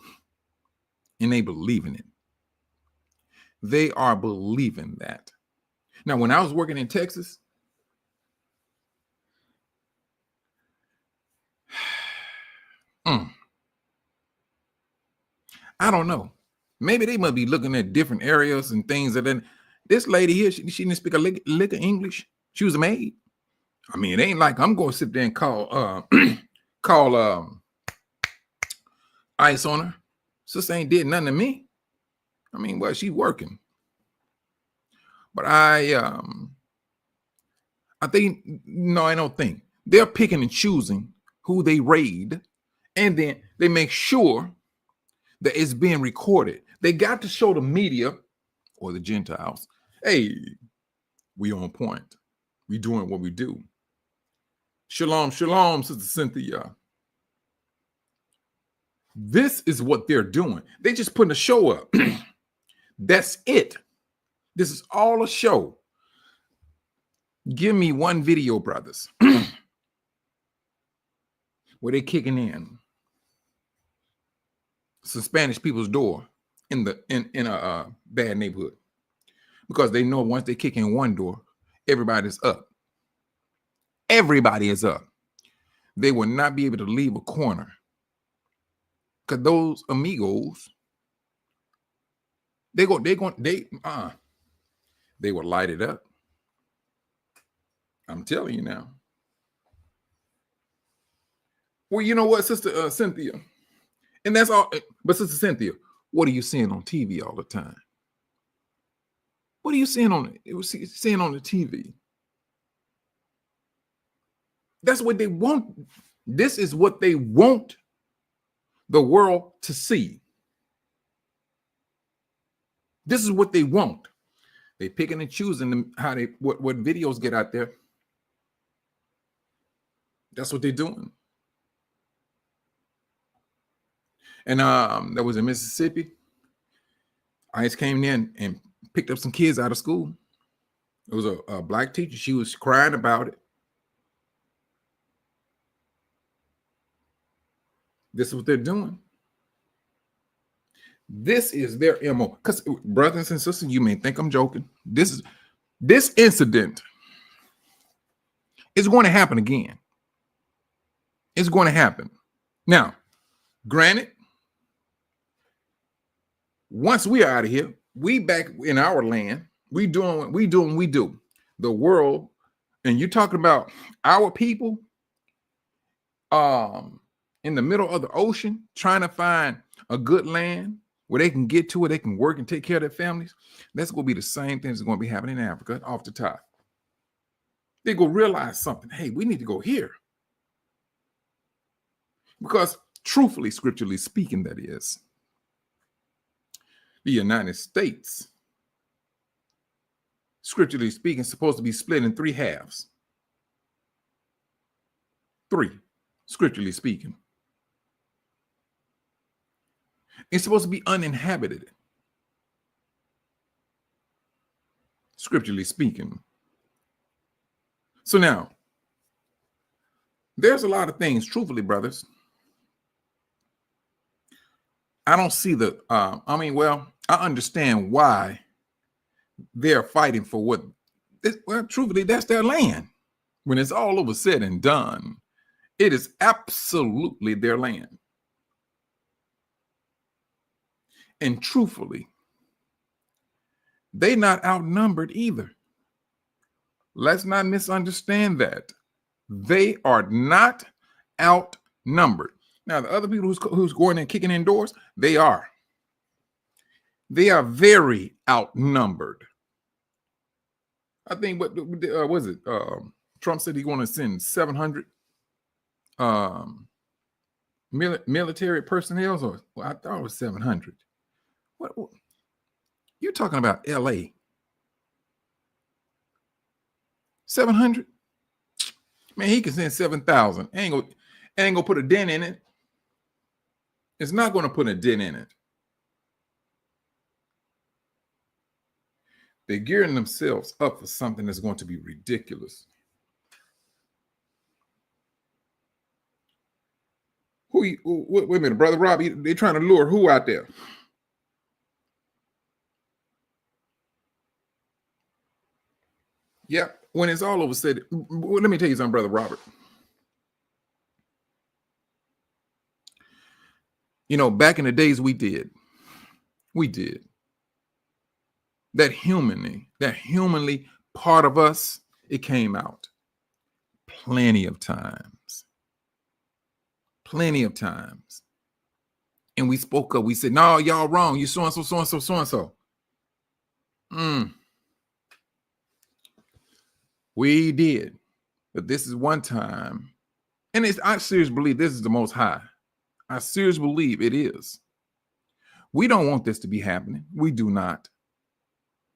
And they believe in it. They are believing that. Now, when I was working in Texas, I don't know. Maybe they must be looking at different areas and things. And then this lady here, she didn't speak a lick of English. She was a maid. I mean, it ain't like I'm going to sit there and call ICE on her. Sister ain't did nothing to me. I mean, well, she working. But I think, no, I don't think. They're picking and choosing who they raid, and then they make sure that it's being recorded. They got to show the media or the Gentiles, hey, we on point. We doing what we do. Shalom, shalom, Sister Cynthia. This is what they're doing. They just putting a show up. That's it. This is all a show. Give me one video, brothers, where they kicking in some Spanish people's door in a bad neighborhood, because they know once they kick in one door, everybody's up. Everybody is up. They will not be able to leave a corner, because those amigos, they will light it up. I'm telling you now. Well, you know what, Sister Cynthia, and that's all. But Sister Cynthia, what are you seeing on TV all the time? What are you seeing on the TV? That's what they want. This is what they want the world to see. This is what they want. They picking and choosing them, what videos get out there. That's what they're doing. And that was in Mississippi. ICE came in and picked up some kids out of school. It was a black teacher. She was crying about it. This is what they're doing. This is their MO. Because, brothers and sisters, you may think I'm joking. This incident is going to happen again. It's going to happen. Now, granted, once we are out of here, we back in our land. We doing what we do. The world, and you're talking about our people in the middle of the ocean trying to find a good land where they can get to, where they can work and take care of their families. That's going to be the same thing that's going to be happening in Africa off the top. They go realize something. Hey, we need to go here. Because truthfully, scripturally speaking, that is, the United States, scripturally speaking, is supposed to be split in 3 halves. 3, scripturally speaking. It's supposed to be uninhabited, scripturally speaking. So now, there's a lot of things, truthfully, brothers. I don't see I understand why they're fighting for what, well, truthfully, that's their land. When it's all over said and done, it is absolutely their land. And truthfully, they're not outnumbered either. Let's not misunderstand that. They are not outnumbered. Now, the other people who's going and kicking in doors, they are. They are very outnumbered. I think what was it? Trump said he's going to send 700 military personnel. Or well, I thought it was 700. What you're talking about? L.A. 700. Man, he can send 7,000. Ain't gonna put a dent in it. It's not going to put a dent in it. They're gearing themselves up for something that's going to be ridiculous. Wait a minute, Brother Rob, they're trying to lure who out there? Yeah, when it's all over said, let me tell you something, Brother Robert. You know, back in the days we did. That humanly part of us, it came out plenty of times. And we spoke up. We said, no, y'all wrong. You so-and-so, so-and-so, so-and-so. We did. But this is one time. And I seriously believe this is the Most High. I seriously believe it is. We don't want this to be happening. We do not.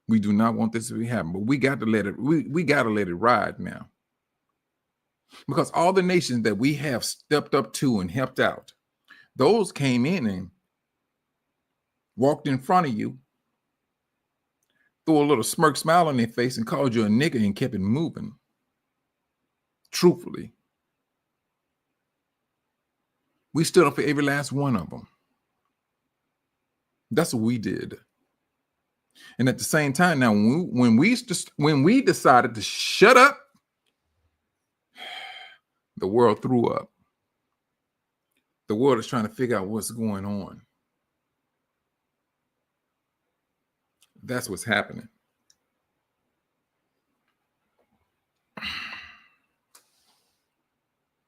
We do not want this to be happening. But we got to let it, we got to let it ride now. Because all the nations that we have stepped up to and helped out, those came in and walked in front of you, threw a little smirk smile on their face and called you a nigger and kept it moving. Truthfully. We stood up for every last one of them. That's what we did. And at the same time, now when we decided to shut up, the world threw up. The world is trying to figure out what's going on. That's what's happening.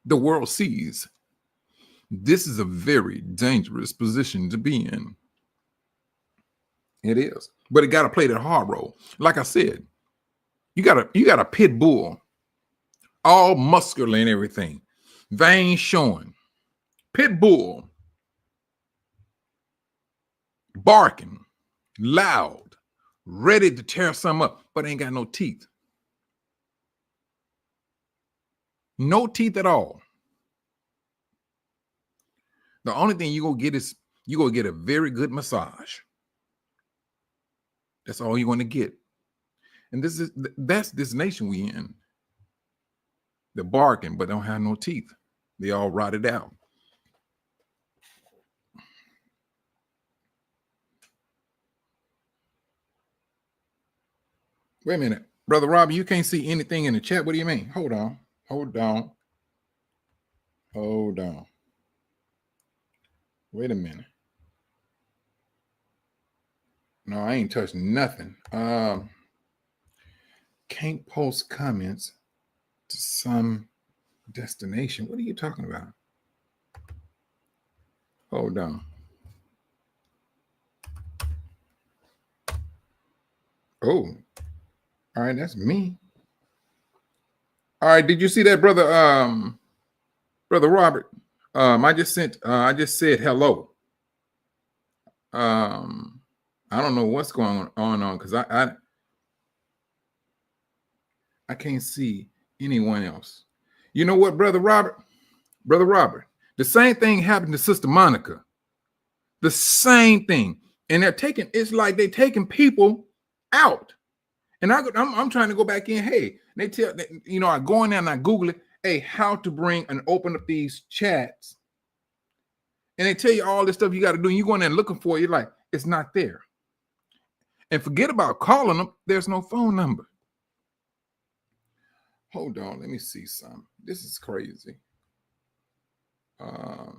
The world sees this is a very dangerous position to be in. It is. But it got to play that hard role. Like I said, you got a pit bull, all muscular and everything, veins showing, pit bull, barking, loud, ready to tear some up, but ain't got no teeth. No teeth at all. The only thing you're going to get is you're going to get a very good massage. That's all you're going to get. And that's this nation we in. They're barking, but don't have no teeth. They all rotted out. Wait a minute. Brother Robbie, you can't see anything in the chat. What do you mean? Hold on. Wait a minute. No, I ain't touched nothing. Can't post comments to some destination. What are you talking about? Hold on. Oh, all right, that's me. All right, did you see that, brother? Brother Robert. I just said hello. I don't know what's going on because I can't see anyone else. You know what, Brother Robert? Brother Robert, the same thing happened to Sister Monica. The same thing. And it's like they're taking people out. And I'm trying to go back in. Hey, they tell, I go in there and I Google it. Hey, how to bring and open up these chats. And they tell you all this stuff you got to do. And you go in there looking for it. You're like, it's not there. And forget about calling them. There's no phone number. Hold on. Let me see something. This is crazy. Oh,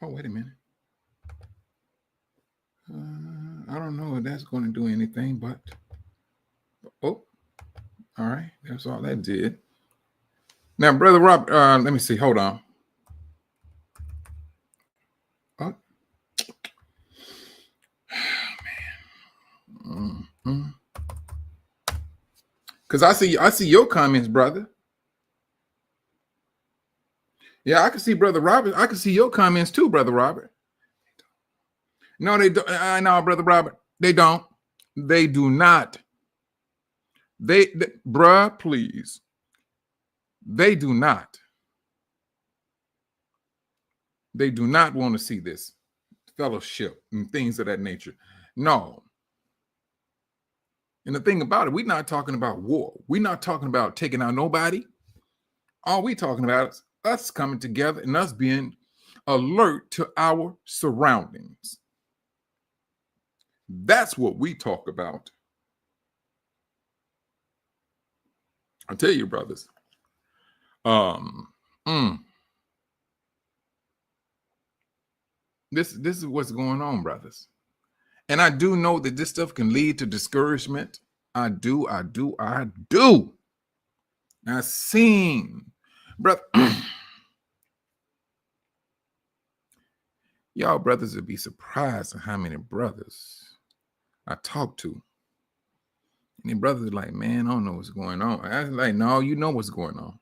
wait a minute. I don't know if that's going to do anything, but oh, all right. That's all that did. Now, Brother Rob, let me see. Hold on. Oh, man. Because I see your comments, brother. Yeah, I can see Brother Robert. I can see your comments too, Brother Robert. No, they don't. No, Brother Robert. They don't. They do not. Bruh, please. They do not. They do not want to see this fellowship and things of that nature. No. And the thing about it, we're not talking about war. We're not talking about taking out nobody. All we're talking about is us coming together and us being alert to our surroundings. That's what we talk about. I tell you, brothers. This is what's going on, brothers. And I do know that this stuff can lead to discouragement. I do. I've seen, brother. Y'all brothers would be surprised at how many brothers I talk to. And the brothers are like, man, I don't know what's going on. I was like, no, you know what's going on.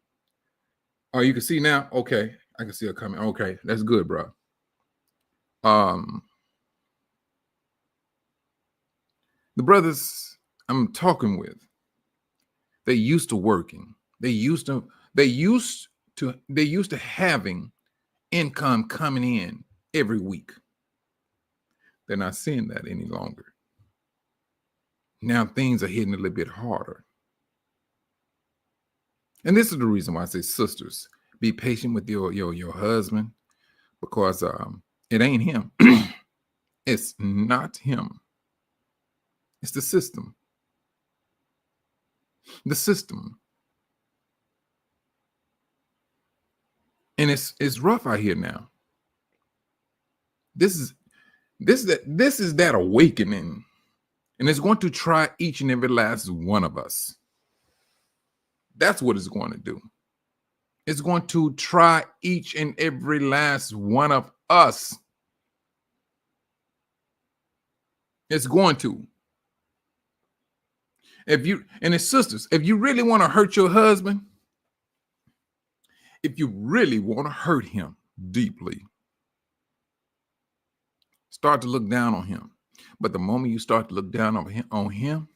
Oh, you can see now? Okay. I can see it coming. Okay, that's good, bro. The brothers I'm talking with, they used to working. They used to having income coming in every week. They're not seeing that any longer. Now things are hitting a little bit harder. And this is the reason why I say, sisters, be patient with your husband, because it ain't him. It's not him. It's the system. The system. And it's rough out here now. This is that awakening. And it's going to try each and every last one of us. That's what it's going to do. It's going to try each and every last one of us. It's going to. And it's sisters, if you really want to hurt your husband, if you really want to hurt him deeply, start to look down on him. But the moment you start to look down on him,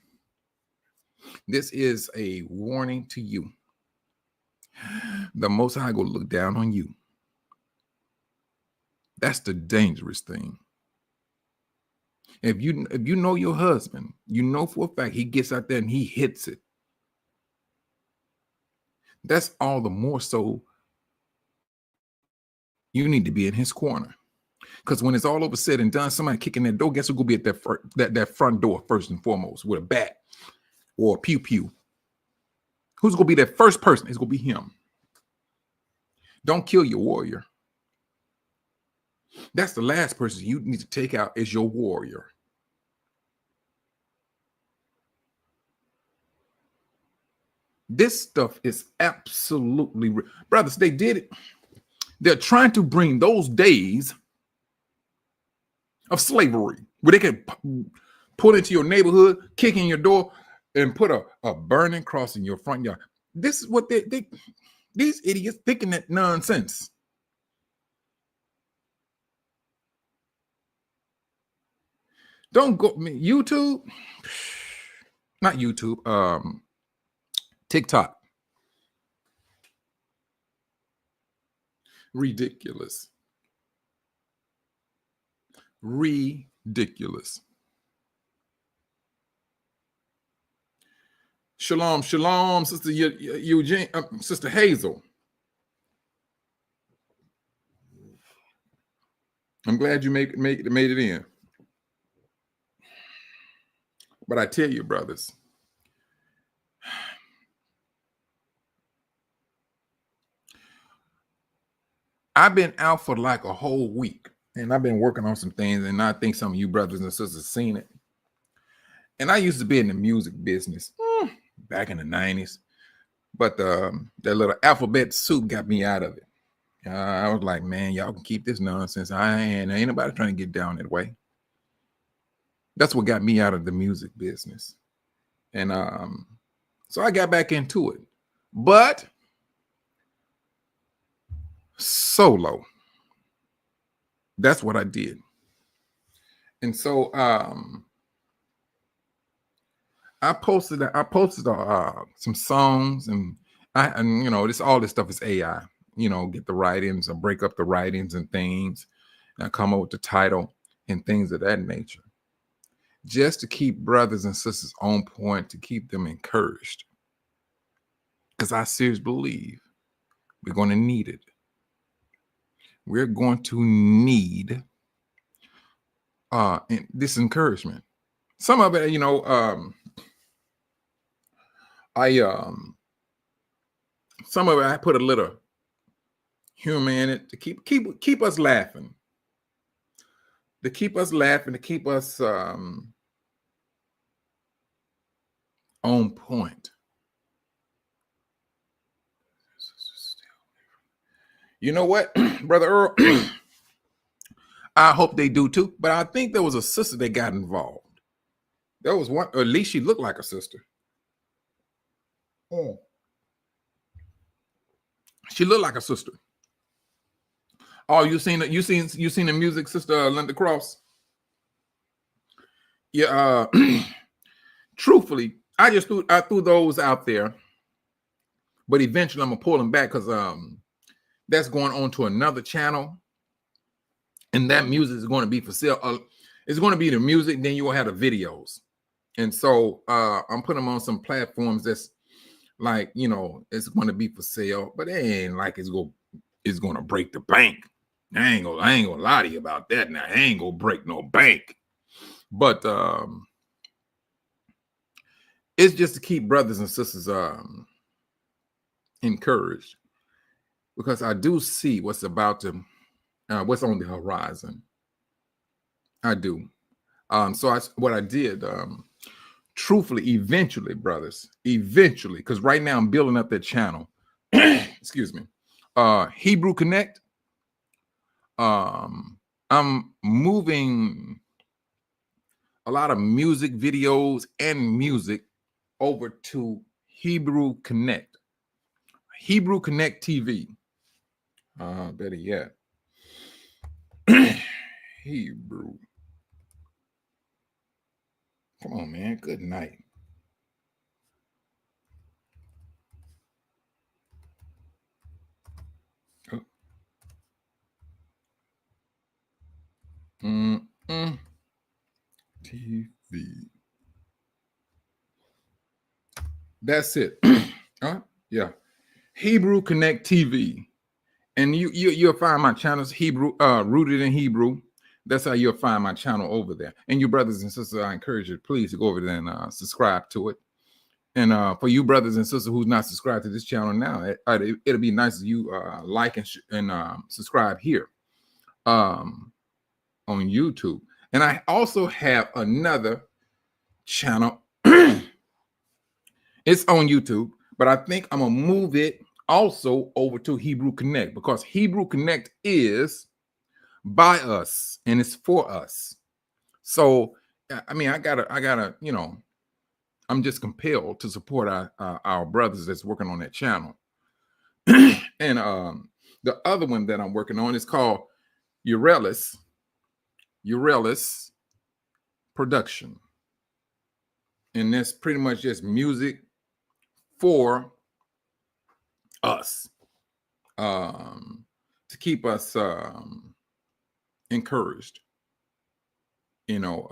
this is a warning to you. The Most High will look down on you. That's the dangerous thing. If you know your husband, you know for a fact he gets out there and he hits it. That's all the more so you need to be in his corner. Because when it's all over said and done, somebody kicking that door, guess who's going to be at that front door first and foremost with a bat or a pew-pew? Who's going to be that first person? It's going to be him. Don't kill your warrior. That's the last person you need to take out is your warrior. This stuff is absolutely, brothers, they did it. They're trying to bring those days of slavery where they can put into your neighborhood, kick in your door, and put a burning cross in your front yard. This is what these idiots thinking that nonsense. Don't go YouTube, not YouTube, TikTok. Ridiculous. Ridiculous. Shalom, shalom, Sister Eugene, Sister Hazel. I'm glad you made it in. But I tell you, brothers, I've been out for like a whole week, and I've been working on some things, and I think some of you brothers and sisters seen it. And I used to be in the music business back in the 90s, but that little alphabet soup got me out of it. I was like, man, y'all can keep this nonsense. Ain't nobody trying to get down that way. That's what got me out of the music business. And so I got back into it, but solo. That's what I did. And so I posted some songs, and you know, all this stuff is AI. You know, get the write-ins and break up the write-ins and things, and I come up with the title and things of that nature, just to keep brothers and sisters on point, to keep them encouraged. Because I seriously believe we're going to need it. We're going to need this encouragement. Some of it, you know, some of it I put a little humor in it to keep us laughing, to keep us on point. You know what, Brother Earl? I hope they do too, but I think there was a sister that got involved. There was one, or at least she looked like a sister. She looked like a sister. Oh, you seen the music, Sister Linda Cross? Yeah. Truthfully, I threw those out there, but eventually I'm gonna pull them back because that's going on to another channel, and that music is going to be for sale. It's going to be the music, then you will have the videos, and so I'm putting them on some platforms that's like, you know, it's going to be for sale, but it ain't like it's going to break the bank. I ain't gonna lie to you about that. Now, I ain't gonna break no bank, but it's just to keep brothers and sisters encouraged, because I do see what's on the horizon. I do. So what I did, truthfully, eventually, brothers, because right now I'm building up that channel. Excuse me. Hebrew Connect. I'm moving a lot of music videos and music over to Hebrew Connect. Hebrew Connect TV. Better yet. Hebrew. Come on, man. Good night. TV. That's it. Yeah. Hebrew Connect TV. And you'll find my channels, Hebrew, rooted in Hebrew. That's how you'll find my channel over there. And you brothers and sisters, I encourage you, please, to go over there and subscribe to it. And for you brothers and sisters who's not subscribed to this channel now, it'll be nice if you like and subscribe here on YouTube. And I also have another channel. It's on YouTube, but I think I'm gonna move it also over to Hebrew Connect, because Hebrew Connect is by us and it's for us. So I mean, I gotta, you know, I'm just compelled to support our brothers that's working on that channel. And the other one that I'm working on is called Urelis Production, and that's pretty much just music for us, to keep us encouraged, you know,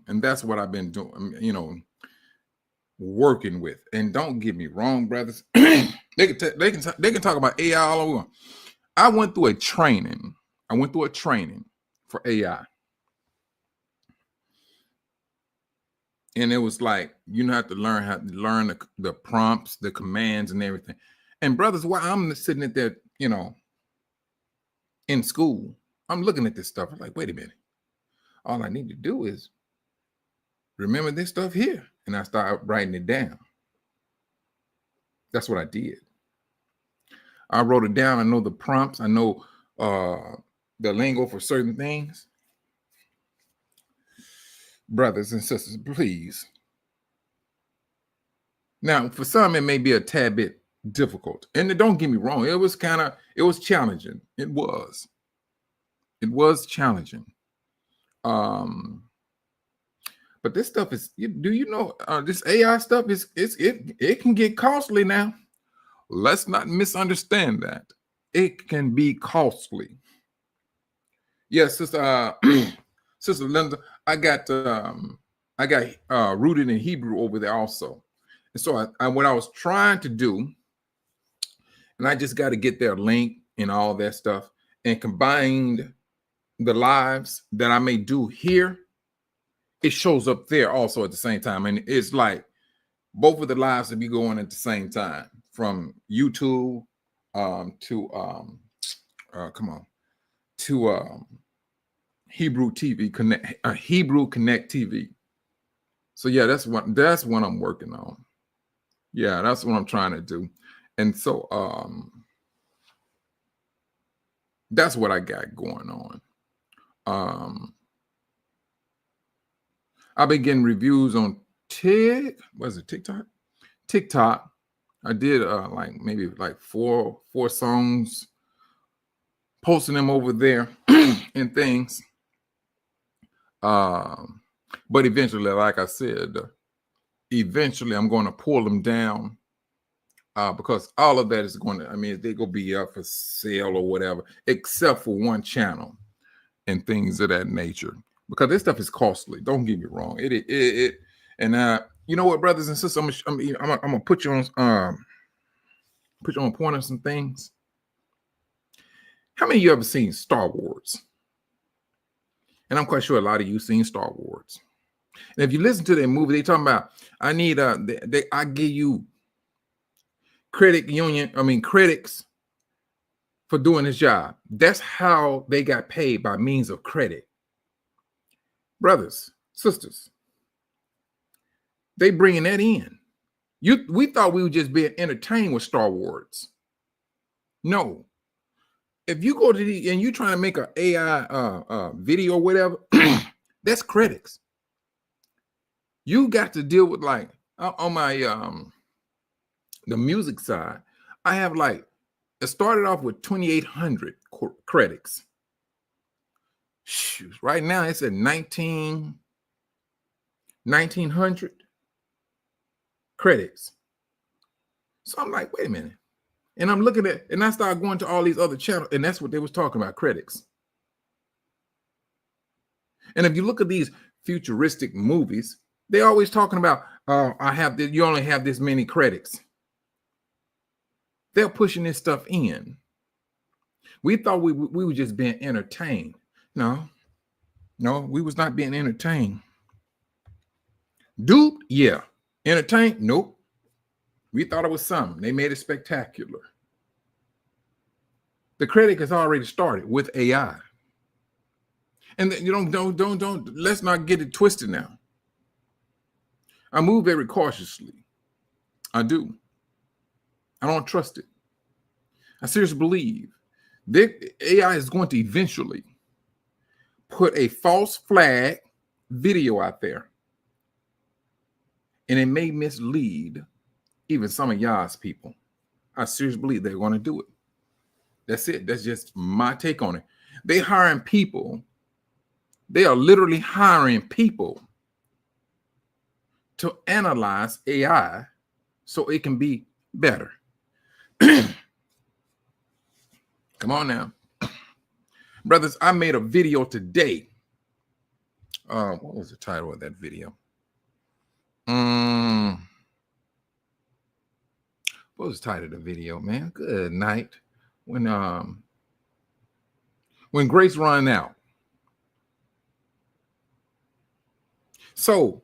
and that's what I've been doing, you know, working with. And don't get me wrong, brothers, they can talk about AI all over. I went through a training for AI. And it was like, you have to learn how to learn the prompts, the commands, and everything. And brothers, while I'm sitting at there, in school, I'm looking at this stuff. I'm like, wait a minute. All I need to do is remember this stuff here. And I start writing it down. That's what I did. I wrote it down. I know the prompts. I know the lingo for certain things. Brothers and sisters, please. Now, for some, it may be a tad bit difficult. And don't get me wrong, it was challenging. It was challenging. But this stuff is, this AI stuff it can get costly now. Let's not misunderstand that. It can be costly. Yes, Sister Sister Linda, I got rooted in Hebrew over there also. And so what I was trying to do, and I just got to get their link and all that stuff, and combined the lives that I may do here, it shows up there also at the same time. And it's like both of the lives will be going at the same time, from YouTube to Hebrew TV Connect, Hebrew Connect TV. So yeah, that's what I'm working on. Yeah, that's what I'm trying to do. And so that's what I got going on. I've been getting reviews on TikTok? TikTok. I did maybe four songs, posting them over there and things. But eventually, like I said, I'm going to pull them down because all of that is going to, they're going to be up for sale or whatever, except for one channel and things of that nature. Because this stuff is costly. Don't get me wrong. And you know what, brothers and sisters, I'm gonna put you on point on some things. How many of you ever seen Star Wars? And I'm quite sure a lot of you seen Star Wars. And if you listen to that movie, they talking about I give you critics for doing this job. That's how they got paid, by means of credit. Brothers, sisters, they bringing that in. We thought we were just being entertained with Star Wars. No. If you go to and you're trying to make an AI video or whatever, that's critics. You got to deal with on my the music side. I have it started off with 2,800 critics. Shoot, right now it's at 1,900 critics. So I'm like, wait a minute. And I'm looking at, and I started going to all these other channels, and that's what they was talking about, critics. And if you look at these futuristic movies, they're always talking about, you only have this many critics. They're pushing this stuff in. We thought we were just being entertained. No, we was not being entertained. Duped? Yeah. Entertained? Nope. We thought it was something. They made it spectacular. The critic has already started with AI. And don't let's not get it twisted now. I move very cautiously. I do. I don't trust it. I seriously believe that AI is going to eventually put a false flag video out there, and it may mislead even some of y'all's people. I seriously believe they're going to do it. That's it. That's just my take on it. They hiring people. They are literally hiring people to analyze AI so it can be better. Come on now. Brothers, I made a video today. What was the title of that video? What was the title of the video, man? Good night. When grace run out. So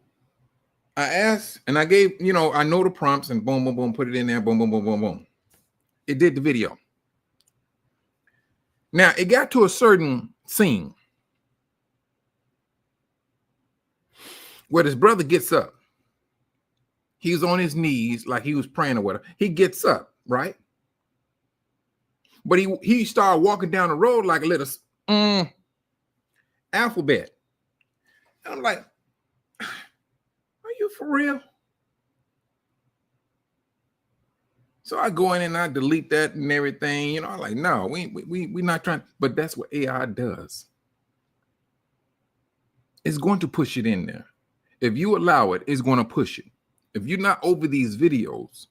I asked and I gave, I know the prompts and boom, boom, boom, put it in there, boom, boom, boom, boom, boom. It did the video. Now it got to a certain scene where this brother gets up. He's on his knees like he was praying or whatever. He gets up, right? But he started walking down the road like a little alphabet. And I'm like, are you for real? So I go in and I delete that and everything. I'm like, no, we not trying. But that's what AI does. It's going to push it in there. If you allow it, it's going to push it. If you're not over these videos,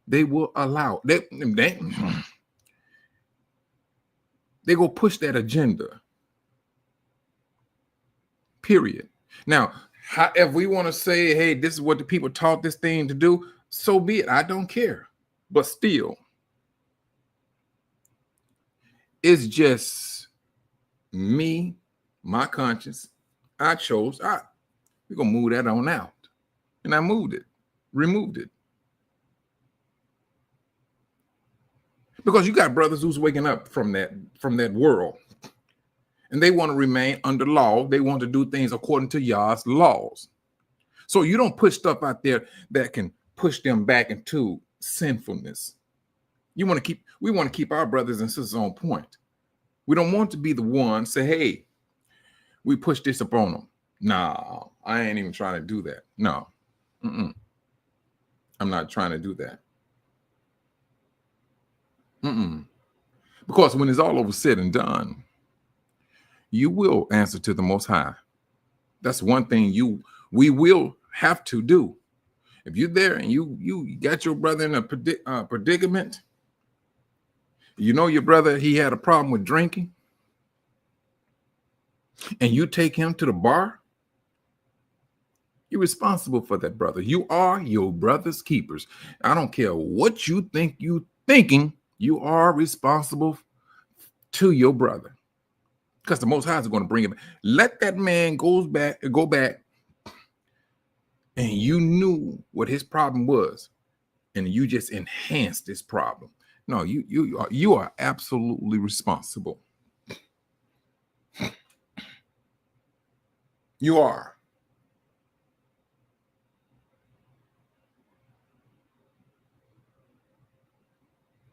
they will allow it. They go push that agenda. Period. Now, if we want to say, hey, this is what the people taught this thing to do, so be it. I don't care. But still, it's just me, my conscience. I chose, we're going to move that on out. And I moved it, removed it. Because you got brothers who's waking up from that world. And they want to remain under law. They want to do things according to Yah's laws. So you don't put stuff out there that can push them back into sinfulness. We want to keep our brothers and sisters on point. We don't want to be the one say, hey, we push this upon them. Nah, I ain't even trying to do that. No. I'm not trying to do that. Because when it's all over said and done, you will answer to the Most High. That's one thing we will have to do. If you're there and you got your brother in a predicament, your brother, he had a problem with drinking, and you take him to the bar, you're responsible for that brother. You are your brother's keepers. I don't care what you think you're thinking, you are responsible to your brother. Because the Most High is going to bring it back. Let that man go back, and you knew what his problem was, and you just enhanced this problem. No, you are absolutely responsible. You are.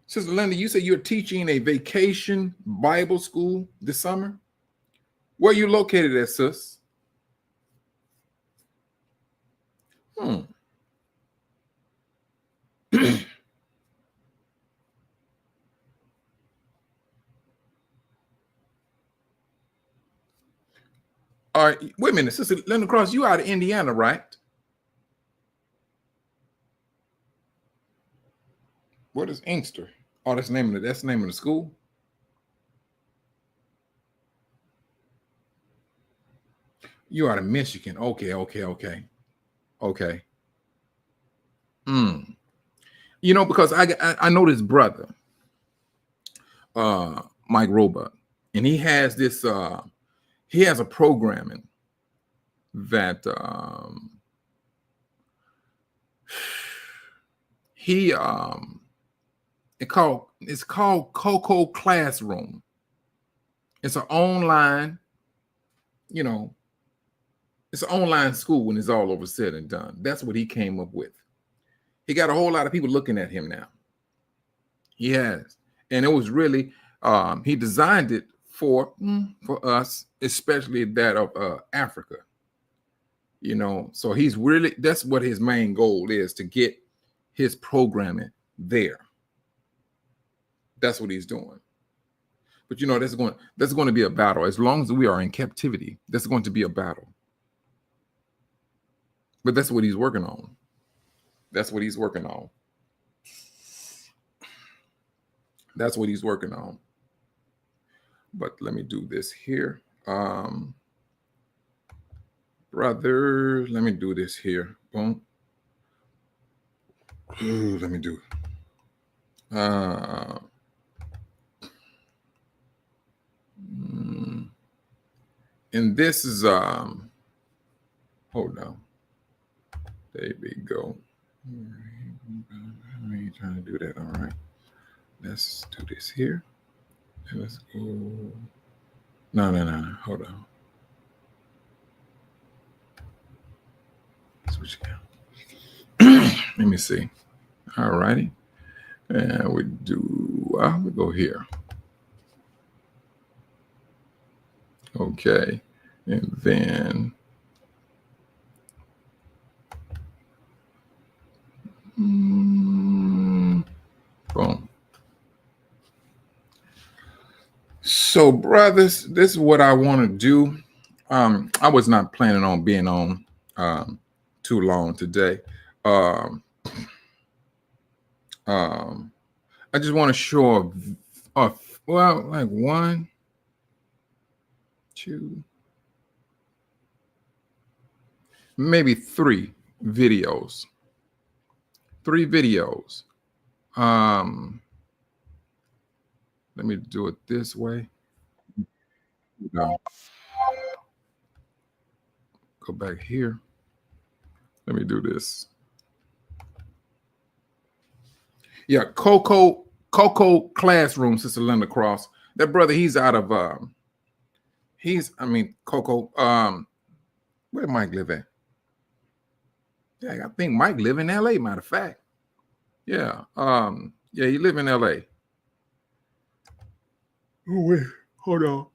Sister Linda, you said you're teaching a vacation Bible school this summer. Where are you located at, sis? All right, wait a minute, Sister Linda Cross, you out of Indiana, right? What is Inkster? Oh, that's the name of the school. You out of Michigan. Okay. Because I know this brother, Mike Roebuck, and he has this he has a programming that it's called Coco Classroom. It's an online, it's an online school when it's all over said and done. That's what he came up with. He got a whole lot of people looking at him now. He has. And it was really, he designed it for us, especially that of Africa. So he's really, that's what his main goal is, to get his programming there. That's what he's doing. But that's going to be a battle. As long as we are in captivity, that's going to be a battle. But that's what he's working on. That's what he's working on. That's what he's working on. But let me do this here. Brother, let me do this here. Boom. Ooh, let me do. And this is hold on. There we go. I ain't trying to do that. All right. Let's do this here. Let's go. No. Hold on. Switch again. Let me see. All righty. And we go here. Okay. And then boom. So, brothers, this is what I want to do. I was not planning on being on too long today. I just want to show like 1, 2, maybe 3 videos. 3 videos. Let me do it this way. No. Go back here. Let me do this. Yeah, Coco Classroom, Sister Linda Cross. That brother, he's out of Coco. Where Mike live at? Yeah, I think Mike live in LA, matter of fact. Yeah. Yeah, he live in LA. Oh, wait, hold on.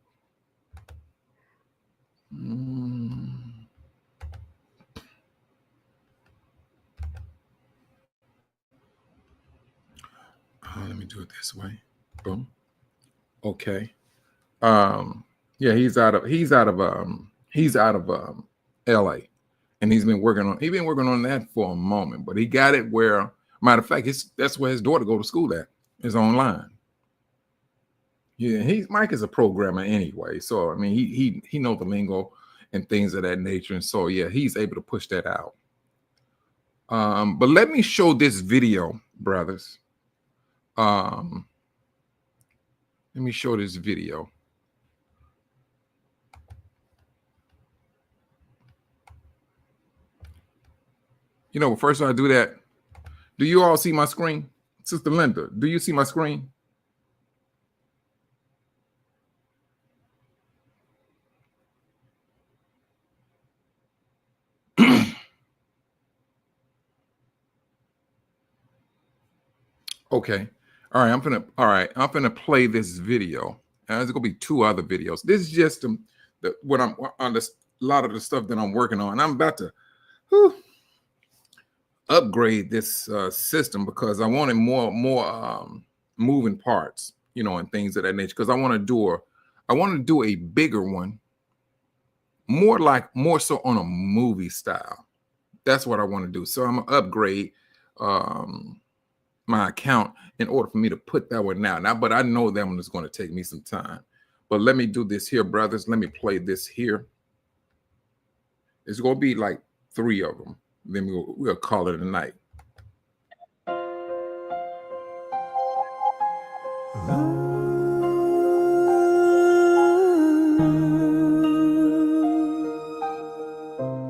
Let me do it this way. Boom. Okay. Yeah, he's out of LA, and he's been working on that for a moment, but he got it where, matter of fact, that's where his daughter go to school at, is online. Yeah, Mike is a programmer anyway, so I mean he knows the lingo and things of that nature, and so yeah, he's able to push that out. But let me show this video, brothers. Let me show this video. You know, first I do that. Do you all see my screen? Sister Linda, do you see my screen? Okay. All right, I'm gonna play this video. There's gonna be 2 other videos. This is just what I'm on a lot of the stuff that I'm working on. I'm about to upgrade this system because I wanted more moving parts, you know, and things of that nature. Because I want to do a bigger one, more so on a movie style. That's what I want to do. So I'm gonna upgrade my account in order for me to put that one out now, but I know that one is going to take me some time. But let me do this here, brothers. Let me play this here. It's going to be like 3 of them. Then we'll call it a night.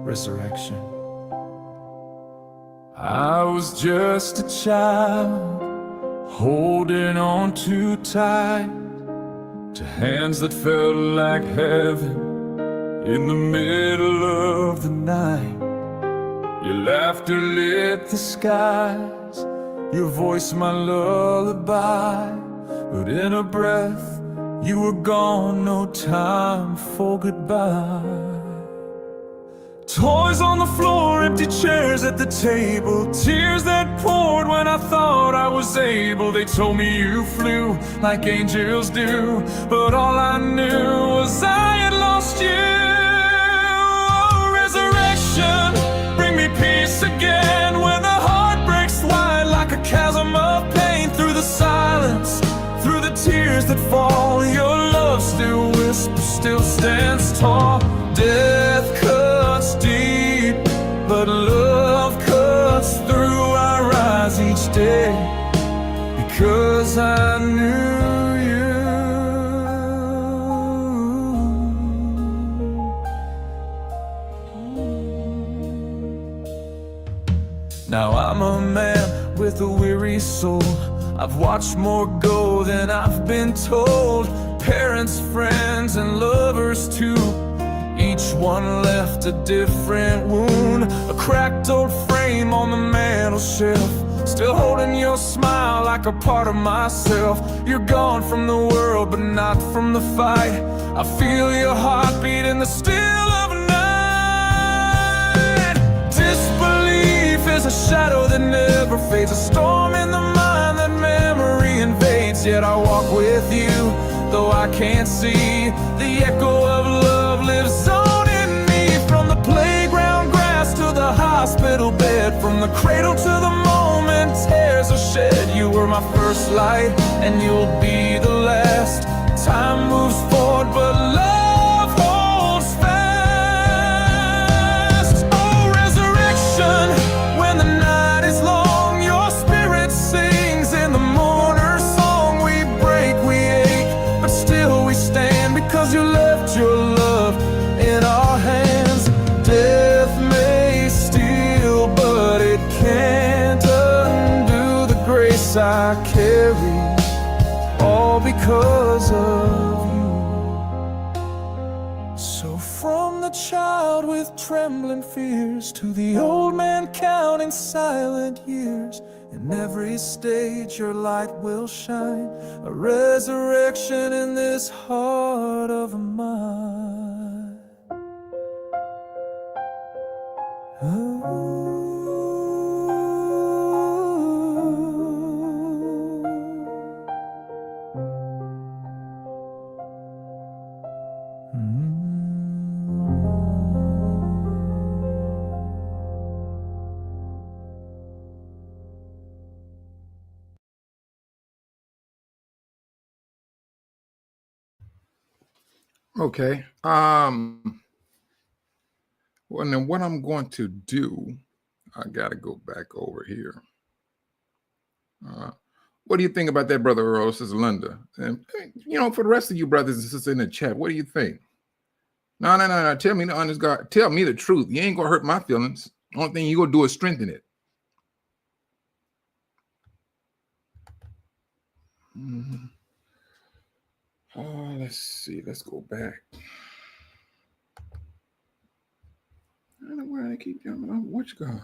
Resurrection. I was just a child, holding on too tight to hands that felt like heaven in the middle of the night. Your laughter lit the skies, your voice my lullaby, but in a breath you were gone, no time for goodbye. Toys on the floor, empty chairs at the table, tears that poured when I thought I was able. They told me you flew like angels do, but all I knew was I had lost you. Oh, resurrection, bring me peace again when the heart breaks wide like a chasm of pain. Through the silence, through the tears that fall, your love still whispers, still stands tall. Death cuts deep, but love cuts through. I rise each day because I knew you. with a weary soul. I've watched more go than I've been told. Parents, friends, and lovers too. Each one left a different wound. A cracked old frame on the mantel shelf, still holding your smile like a part of myself. You're gone from the world, but not from the fight. I feel your heartbeat in the still of night. Disbelief is a shadow that never fades, a storm in the mind that memory invades. Yet I walk with you, though I can't see. The echo of love lives on in me. From the playground grass to the hospital bed, from the cradle to the moment tears are shed. You were my first light, and you'll be the last. Time moves forward, but love holds fast. Oh, resurrection, when the night is long, your spirit sings in the mourner's song. We break, we ache, but still we stand, because you left your love in our hands. Death may steal, but it can't undo the grace I carry, all because of you. So from the child with trembling fears to the old man counting silent years, in every stage your light will shine, a resurrection in this heart of mine. Okay. Well, then what I'm going to do, I got to go back over here. What do you think about that, Brother Earl? This is Linda. And, for the rest of you brothers and sisters in the chat, what do you think? No. Tell me the honest God. Tell me the truth. You ain't going to hurt my feelings. Only thing you're going to do is strengthen it. Let's see. Let's go back. I don't know where they keep jumping on. What you got?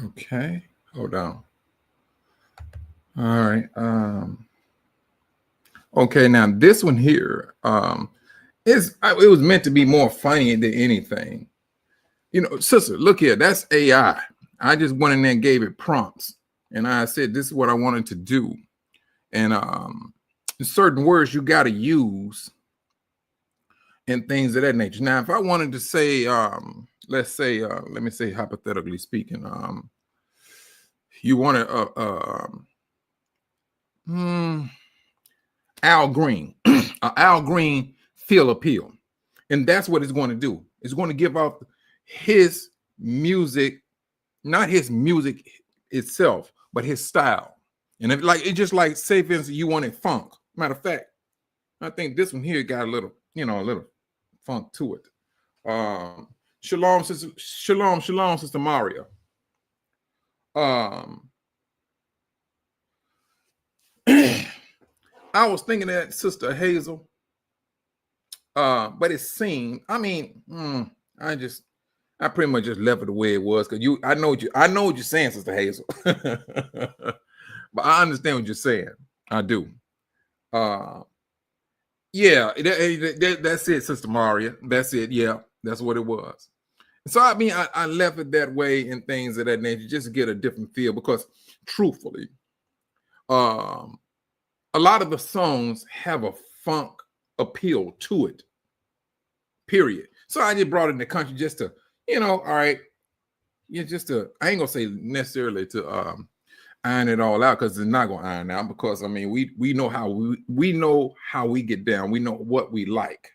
Okay. Hold on. All right. Okay, now this one here it was meant to be more funny than anything. Sister, look here, that's AI. I just went in there and gave it prompts, and I said this is what I wanted to do. And certain words you got to use and things of that nature. Now, if I wanted to say, let's say, let me say hypothetically speaking, you want to Al Green, Al Green feel appeal. And that's what it's going to do. It's going to give off his music, not his music itself, but his style. And if it's just like, say for instance, you wanted funk. Matter of fact, I think this one here got a little funk to it. Shalom, Sister Maria. I was thinking that Sister Hazel, but it seemed, I pretty much just left it the way it was, because I know what you're saying, Sister Hazel. But I understand what you're saying. I do. Yeah, that's it, Sister Maria. That's it. Yeah, that's what it was. So I left it that way and things of that nature, just to get a different feel, because truthfully, a lot of the songs have a funk appeal to it, period. So I just brought it in the country just to, all right, I ain't gonna say necessarily to iron it all out, because it's not gonna iron out, because we know how we know how we get down, we know what we like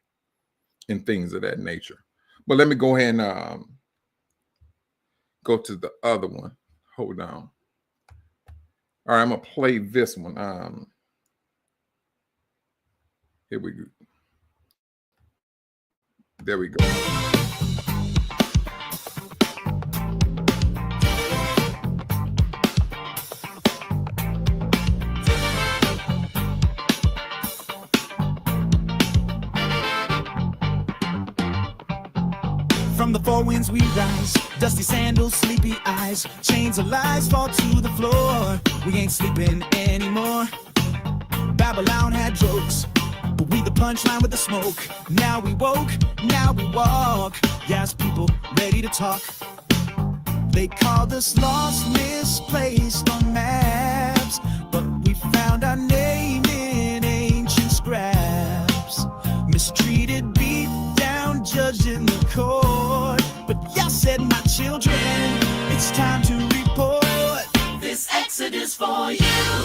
and things of that nature. But let me go ahead and go to the other one. Hold on. All right, I'm gonna play this one. Here we go. There we go. From the four winds we rise, dusty sandals, sleepy eyes, chains of lies fall to the floor. We ain't sleeping anymore. Babylon had jokes, but we the punchline with the smoke. Now we woke, now we walk. Yes, people ready to talk. They called us lost, misplaced on maps, but we found our name in ancient scraps. Mistreated, beat down, judged in the court. But Yah said, my children, it's time to report. This exodus for you.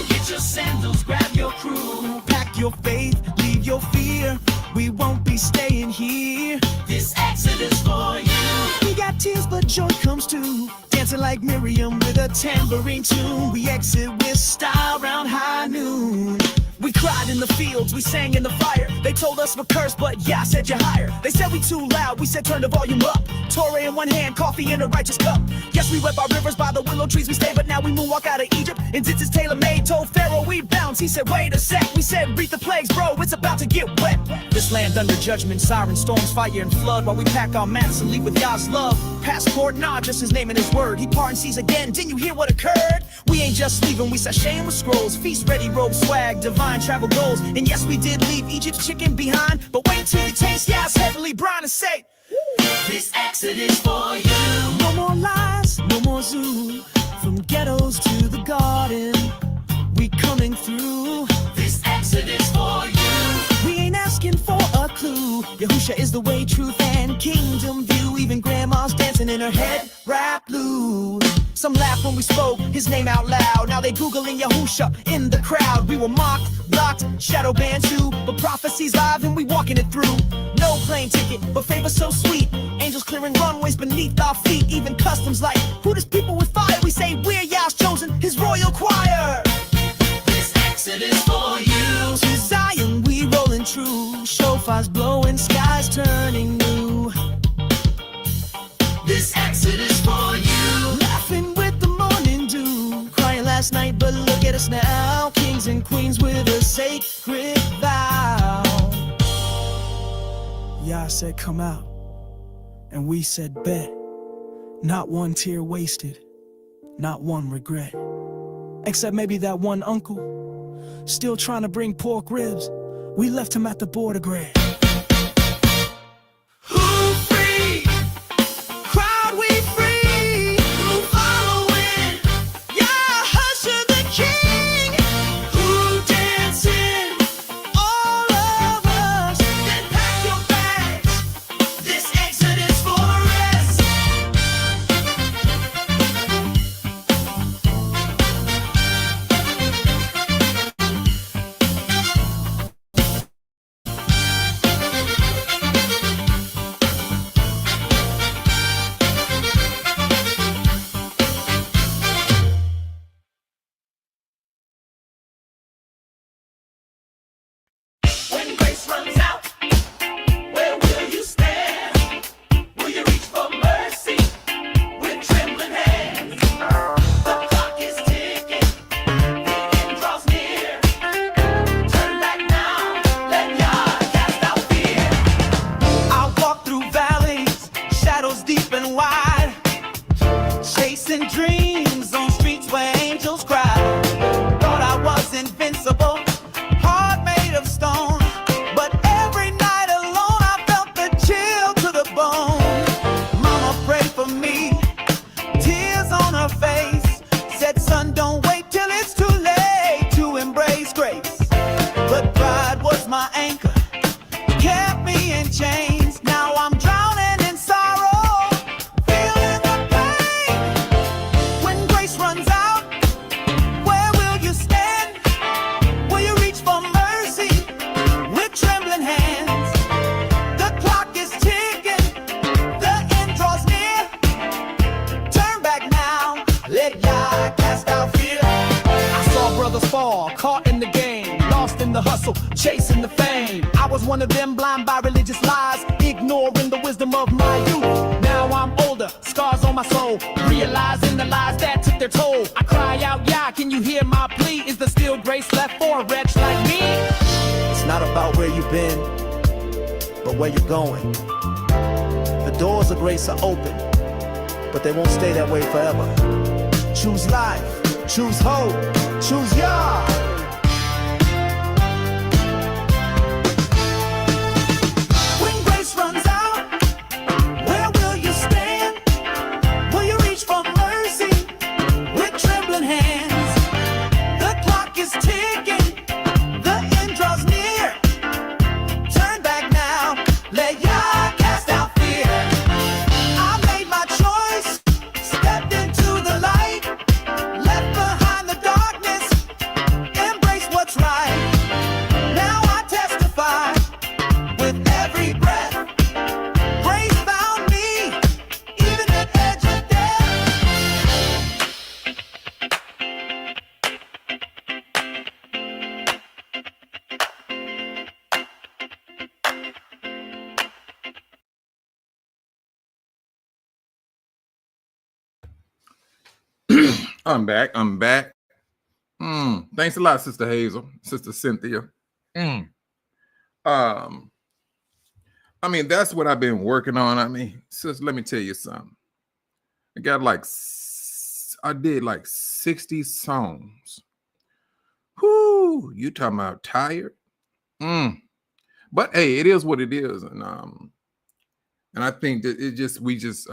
Get your sandals, grab your crew. Pack your faith, leave your fear. We won't be staying here. This exodus for you. We got tears, but joy comes too. Dancing like Miriam with a tambourine tune. We exit with style round high noon. We cried in the fields, we sang in the fire. They told us we're cursed, but Yah said you're higher. They said we too loud, we said turn the volume up. Torah in one hand, coffee in a righteous cup. Yes, we wept our rivers by the willow trees we stay, but now we moonwalk out of Egypt. And since it's tailor-made, told Pharaoh we bounce. He said, wait a sec. We said, read the plagues, bro, it's about to get wet. This land under judgment, siren, storms, fire, and flood. While we pack our mats and leave with Yah's love. Passport, nah, just his name and his word. He pardons seas again, didn't you hear what occurred? We ain't just leaving, we sashaying with scrolls. Feast ready, robe swag, divine travel goals. And yes, we did leave Egypt's chicken behind, but wait till you taste Yah's heavenly brine and say, this exodus for you. No more lies, no more zoo. From ghettos to the garden, we coming through. This exodus for you. We ain't asking for a clue. Yahusha is the way, truth, and kingdom view. Even grandma's dancing in her head, wrapped blue. Some laughed when we spoke his name out loud. Now they Googling Yahusha in the crowd. We were mocked, blocked, shadow banned too. But prophecy's live and we walking it through. No plane ticket, but favor so sweet. Angels clearing runways beneath our feet. Even customs like, who does people with fire? We say we're Yah's chosen, his royal choir. This exodus for you. To Zion we rolling true. Shofars blowing, skies turning new. This exodus for you. Laughing with the morning dew. Crying last night, but look at us now. Kings and queens with a sacred vow. Yah said, come out. And we said, bet. Not one tear wasted. Not one regret. Except maybe that one uncle. Still trying to bring pork ribs. We left him at the border grid. caught in the game, lost in the hustle, chasing the fame. I was one of them blind by religious lies, ignoring the wisdom of my youth. Now I'm older, scars on my soul, realizing the lies that took their toll. I cry out, yeah, can you hear my plea? Is there still grace left for a wretch like me? It's not about where you've been, but where you're going. The doors of grace are open, but they won't stay that way forever. Choose life, choose hope, choose Yah. When grace runs out, where will you stand? Will you reach for mercy with trembling hands? The clock is ticking, the end draws near. Turn back now, let Yah cast out fear. I made my choice, stepped into the light, left behind the darkness, embraced what's right. Now I testify with every breath. Grace found me, even at edge of death. I'm back. Thanks a lot, Sister Hazel, Sister Cynthia. I mean, that's what I've been working on. I mean, sis, let me tell you something. I got I did like 60 songs. Whoo, you talking about tired? But hey, it is what it is, and I think that we just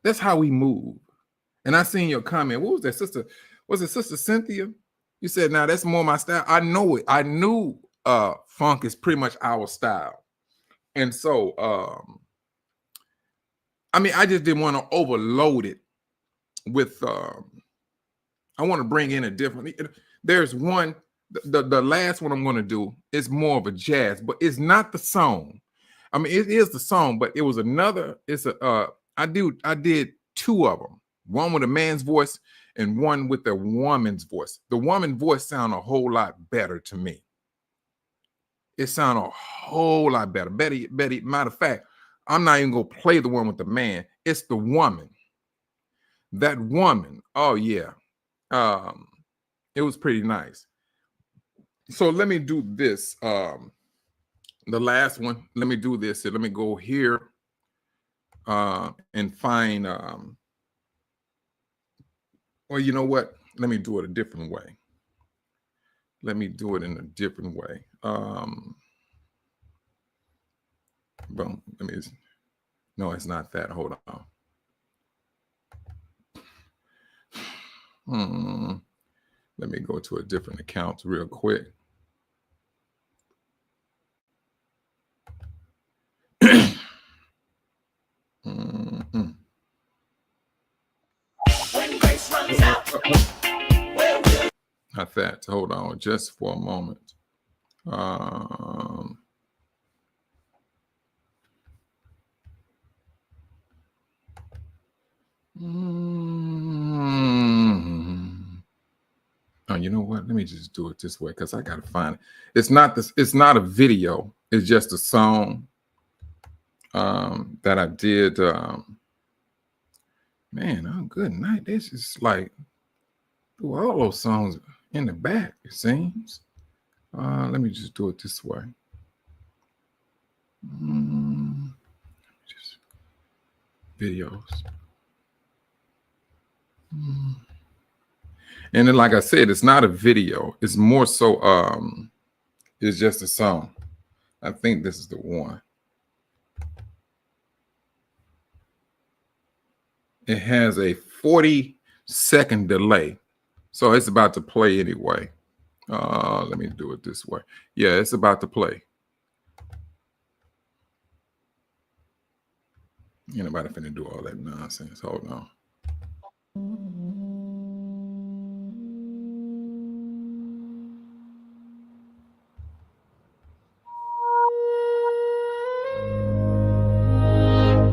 that's how we move. And I seen your comment. What was that, sister? Was it Sister Cynthia? You said, "Now that's more my style." I know it. I knew funk is pretty much our style, and so I mean, I just didn't want to overload it with. I want to bring in a different. There's one. The last one I'm going to do is more of a jazz, but it's not the song. I mean, it is the song, but it was another. It's a. I did two of them. One with a man's voice and one with a woman's voice. The woman's voice sounded a whole lot better to me. It sounded a whole lot better. Betty, matter of fact, I'm not even going to play the one with the man. It's the woman. That woman, oh yeah. It was pretty nice. So let me do this. The last one, let me do this. So let me go here and find well, you know what? Let me do it a different way. Let me do it in a different way. Boom. No, it's not that. Hold on. Let me go to a different account real quick. Not that. Hold on just for a moment. Oh, you know what? Let me just do it this way because I gotta find it. It's not this. It's not a video. It's just a song that I did. Man, oh good night. This is like all those songs in the back. It seems. Let me just do it this way. Just videos. And then, like I said, it's not a video. It's more so, it's just a song. I think this is the one. It has a 40-second delay. So it's about to play anyway. Let me do it this way. Yeah, it's about to play. Ain't nobody finna do all that nonsense. Hold on.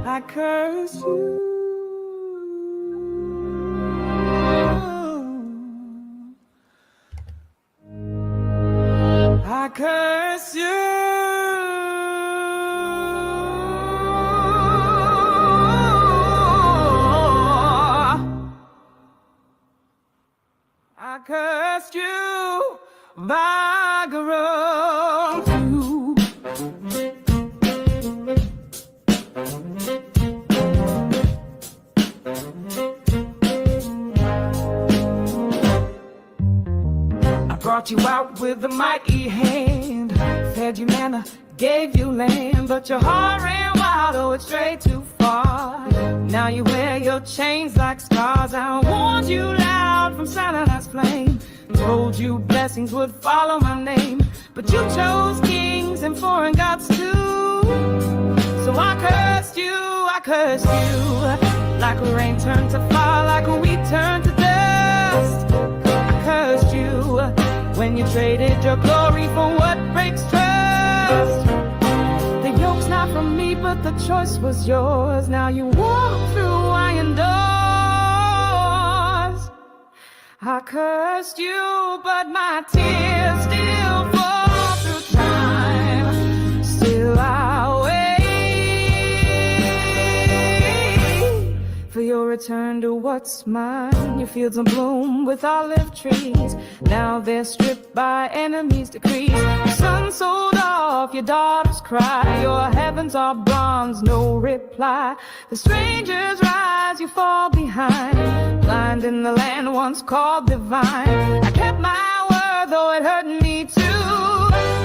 I curse you. I curse you. I cursed you, Vagabond. I brought you out with a mighty hand, fed you manna, gave you land, but your heart ran wild, oh, it strayed too far. Now you wear your chains like scars. I warned you loud from Sinai's flame, told you blessings would follow my name, but you chose kings and foreign gods too. So I cursed you, like a rain turned to fire, like a wheat turned to dust. I cursed you when you traded your glory for what breaks trust. The yoke's not from me, but the choice was yours. Now you walk through iron doors. I cursed you, but my tears still fall through time. Still I wait for your return to what's mine. Your fields in bloom with olive trees. Now they're stripped by enemies' decrees. Your son sold off, your daughters cry. Your heavens are bronze, no reply. The strangers rise, you fall behind. Blind in the land once called divine. I kept my word, though it hurt me too.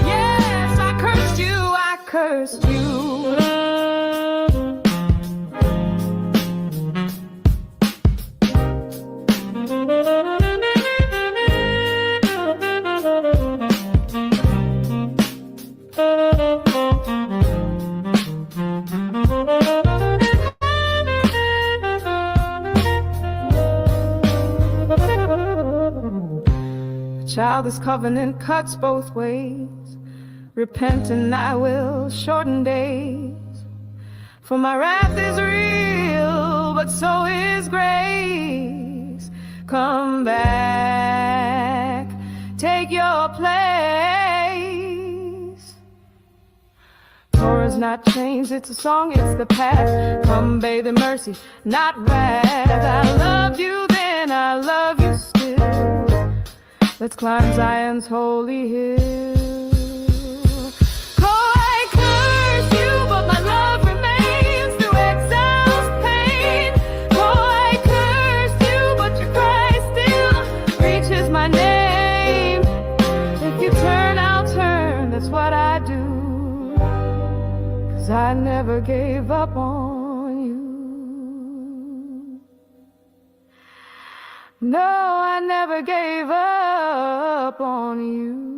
Yes, I cursed you, I cursed you. Child, this covenant cuts both ways. Repent and I will shorten days. For my wrath is real, but so is grace. Come back, take your place. Torah's not changed, it's a song, it's the past. Come bathe in mercy, not wrath. I loved you then, I love you still. Let's climb Zion's holy hill. Oh, I curse you, but my love remains through exile's pain. Oh, I curse you, but your cry still reaches my name. If you turn, I'll turn, that's what I do. 'Cause I never gave up on you. No, I never gave up on you.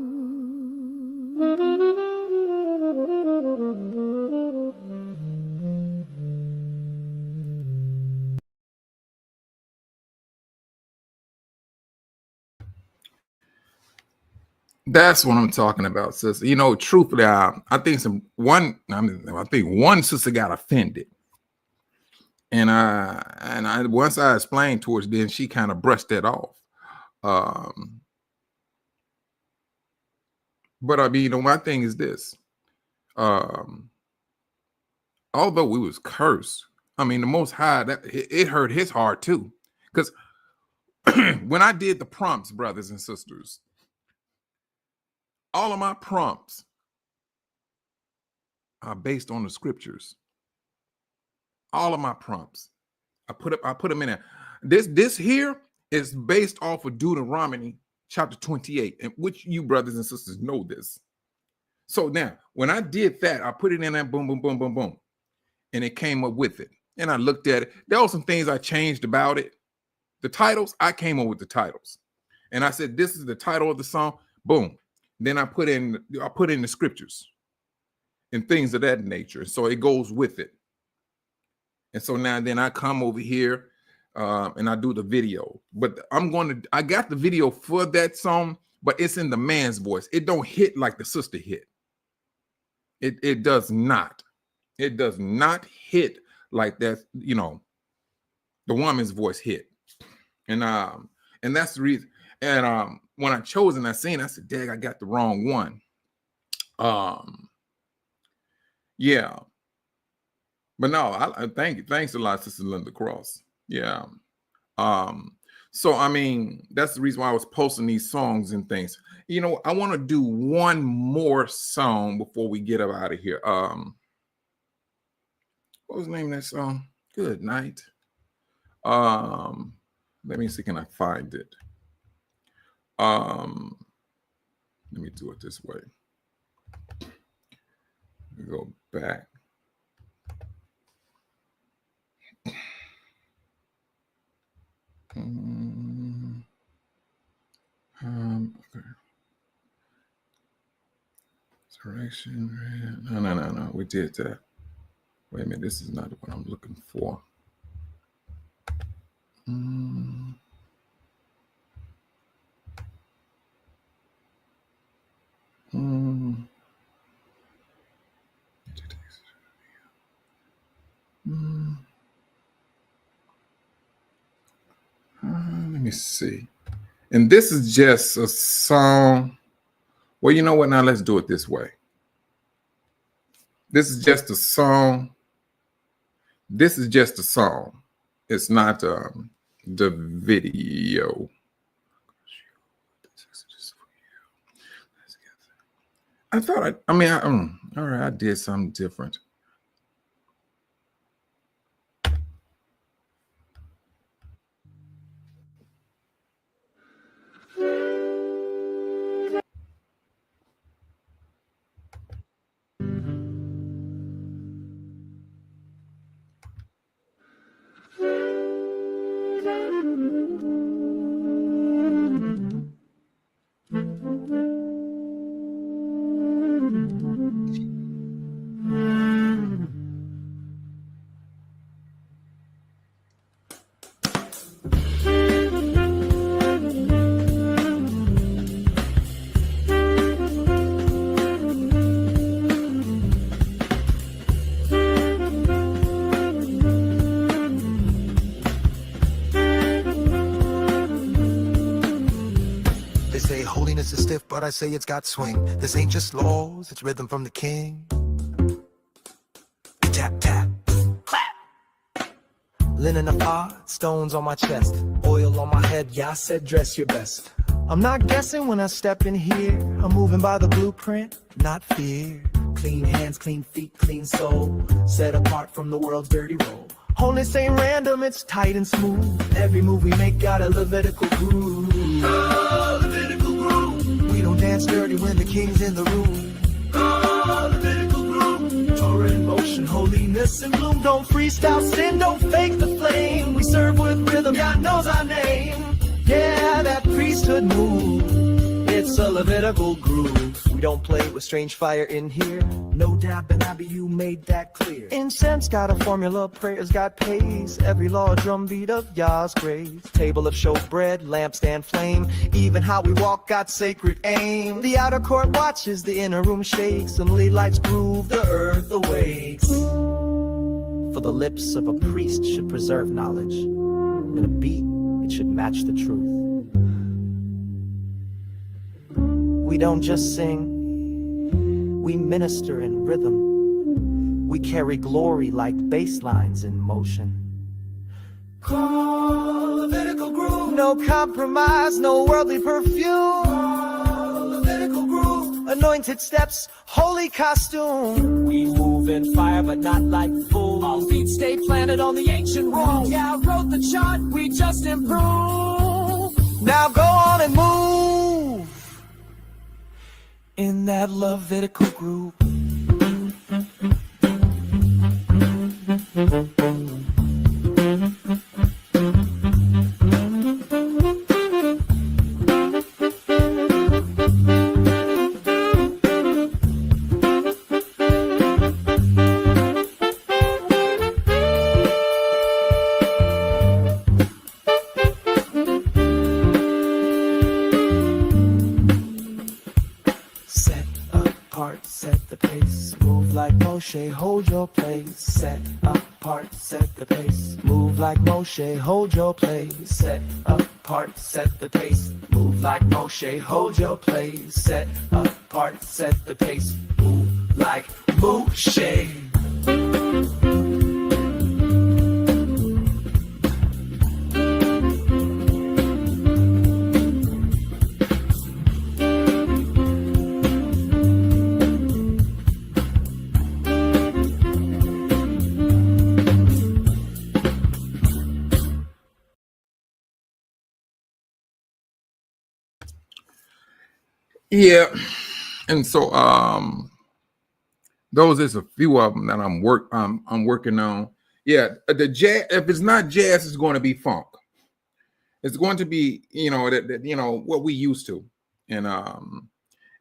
That's what I'm talking about, sister. You know, truthfully, I think one sister got offended. And I once I explained towards then, she kind of brushed that off. But I mean, you know, my thing is this. Although we was cursed, I mean, the Most High, that it hurt his heart too. Because when I did the prompts, brothers and sisters, all of my prompts are based on the scriptures. All of my prompts, I put them in there. This here is based off of Deuteronomy chapter 28, and which you brothers and sisters know this. So now, when I did that, I put it in there, boom, boom, boom, boom, boom, and it came up with it. And I looked at it. There were some things I changed about it. The titles, I came up with the titles, and I said, "This is the title of the song." Boom. Then I put in the scriptures and things of that nature, so it goes with it. And so now then I come over here and I do the video. But I got the video for that song, but it's in the man's voice. It don't hit like the sister hit. It does not. It does not hit like that, you know, the woman's voice hit. And that's the reason. And when I chose and I seen, I said, "Dag, I got the wrong one." Yeah. But no, I thank you. Thanks a lot, Sister Linda Cross. Yeah. So I mean, that's the reason why I was posting these songs and things. You know, I want to do one more song before we get up out of here. What was the name of that song? Good night. Let me see, can I find it? Let me do it this way. Go back. Okay. Direction. No. We did that. Wait a minute. This is not what I'm looking for. Let me see. And this is just a song. Well, you know what? Now let's do it this way. This is just a song. This is just a song. It's not the video. I thought all right, I did something different. They say holiness is stiff, but I say it's got swing. This ain't just laws, it's rhythm from the king. Tap, tap, clap. Linen apart, stones on my chest, oil on my head, yeah, I said dress your best. I'm not guessing when I step in here, I'm moving by the blueprint, not fear. Clean hands, clean feet, clean soul, set apart from the world's dirty role. Holiness ain't random, it's tight and smooth. Every move we make got a Levitical groove. Oh, Levitical groove. We don't dance dirty when the king's in the room. Oh, Levitical groove. Torah in motion, holiness in bloom. Don't freestyle sin, don't fake the flame. We serve with rhythm, God knows our name. Yeah, that priesthood move. It's a Levitical groove. We don't play with strange fire in here. No dab and Abby, you made that clear. Incense got a formula, prayers got pace. Every law a drumbeat of Yah's grace. Table of showbread, lampstand flame. Even how we walk got sacred aim. The outer court watches, the inner room shakes. And lead lights groove, the earth awakes. For the lips of a priest should preserve knowledge. In a beat, it should match the truth. We don't just sing, we minister in rhythm. We carry glory like bass lines in motion. Call Levitical groove. No compromise, no worldly perfume. Call Levitical groove. Anointed steps, holy costume. We move in fire, but not like fools. All feet stay planted on the ancient rules. Yeah, I wrote the chart, we just improve. Now go on and move in that Levitical groove. Set the pace, move like Moshe, hold your place. Set apart, set the pace, move like Moshe, hold your place. Set apart. apart, set the pace. Move like Moshe, hold your place. Set apart, set the pace. Move like Moshe. Yeah, and so those is a few of them that I'm working on. Yeah, the jazz. If it's not jazz, it's going to be funk. It's going to be that what we used to, and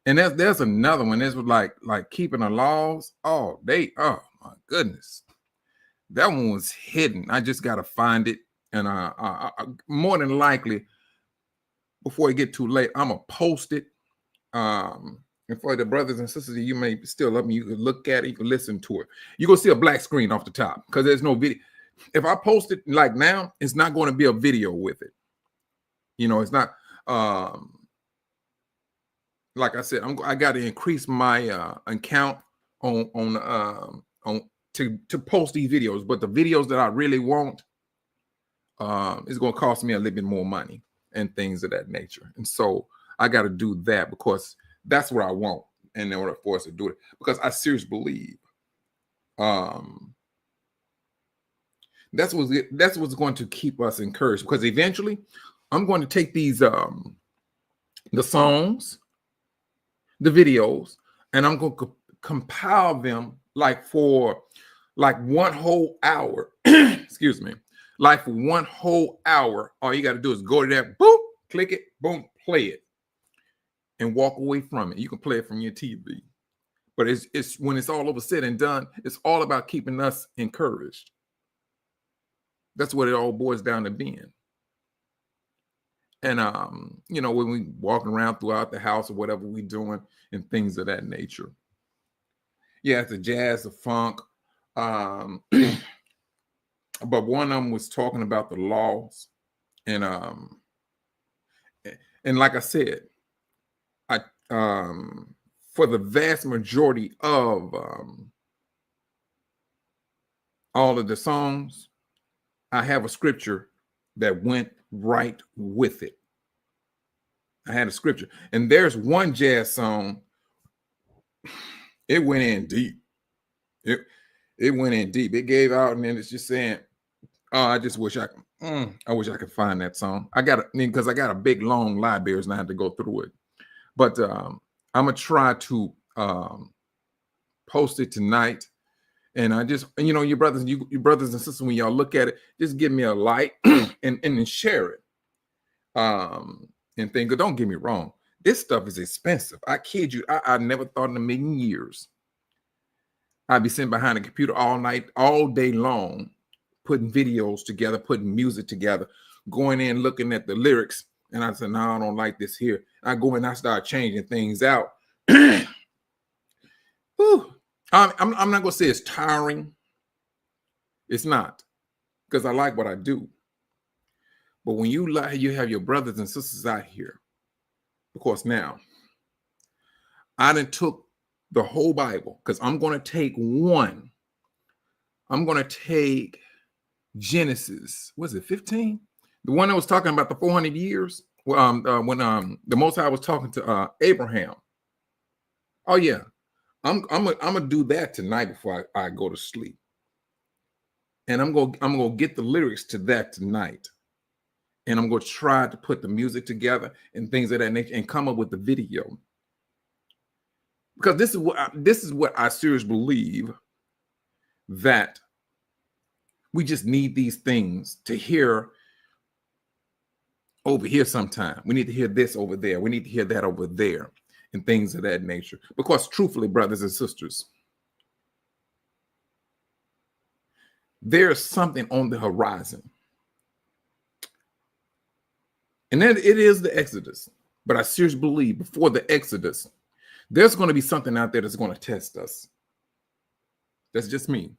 there's another one. This was like keeping the laws. Oh my goodness, that one was hidden. I just got to find it, and more than likely before it get too late, I'm gonna post it. And for the brothers and sisters, you may still love me. You can look at it, you can listen to it. You're gonna see a black screen off the top because there's no video. If I post it like now, it's not going to be a video with it. It's not like I said, I got to increase my account on to post these videos, but the videos that I really want is going to cost me a little bit more money and things of that nature. And so I got to do that because that's what I want in order for us to do it. Because I seriously believe that's what's going to keep us encouraged. Because eventually, I'm going to take these the songs, the videos, and I'm going to compile them for 1 whole hour. Excuse me, for 1 whole hour. All you got to do is go to that, boom, click it, boom, play it. And walk away from it. You can play it from your TV, but it's when it's all over said and done, it's all about keeping us encouraged. That's what it all boils down to being. And when we walking around throughout the house or whatever we doing and things of that nature. Yeah, it's the jazz, the funk. But one of them was talking about the laws, and like I said, for the vast majority of all of the songs, I have a scripture that went right with it. I had a scripture, and there's one jazz song. It went in deep. It went in deep. It gave out, and then it's just saying, "Oh, I just wish I could find that song." Because I got a big long library, and I had to go through it. But I'm gonna try to post it tonight, and I just your brothers and sisters, when y'all look at it, just give me a like and share it. And think, don't get me wrong, this stuff is expensive. I kid you, I never thought in a million years I'd be sitting behind a computer all night, all day long, putting videos together, putting music together, going in looking at the lyrics. And I said, no, I don't like this here. I go and I start changing things out. I'm not going to say it's tiring. It's not, because I like what I do. But when you have your brothers and sisters out here, of course, now, I done took the whole Bible, because I'm going to take one. I'm going to take Genesis, was it 15? The one that was talking about the 400 years when the Most High was talking to Abraham. Oh yeah, I'm gonna do that tonight before I go to sleep, and I'm gonna get the lyrics to that tonight, and I'm gonna try to put the music together and things of that nature, and come up with the video, because this is what I seriously believe, that we just need these things to hear over here sometime. We need to hear this over there. We need to hear that over there, and things of that nature. Because truthfully, brothers and sisters, there's something on the horizon. And then it is the Exodus. But I seriously believe before the Exodus, there's going to be something out there that's going to test us. That's just me.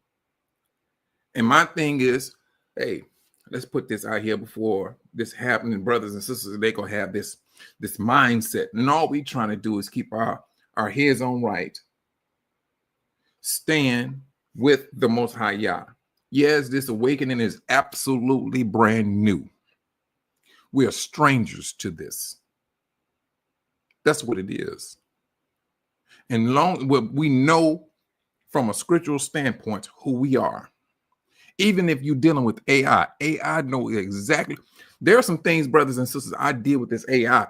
And my thing is, hey, let's put this out here before this happening, brothers and sisters. They gonna have this mindset, and all we trying to do is keep our heads on right, stand with the Most High Yah. Yes, this awakening is absolutely brand new. We are strangers to this. That's what it is. And we know from a scriptural standpoint who we are. Even if you're dealing with AI know exactly. There are some things, brothers and sisters, I did with this AI.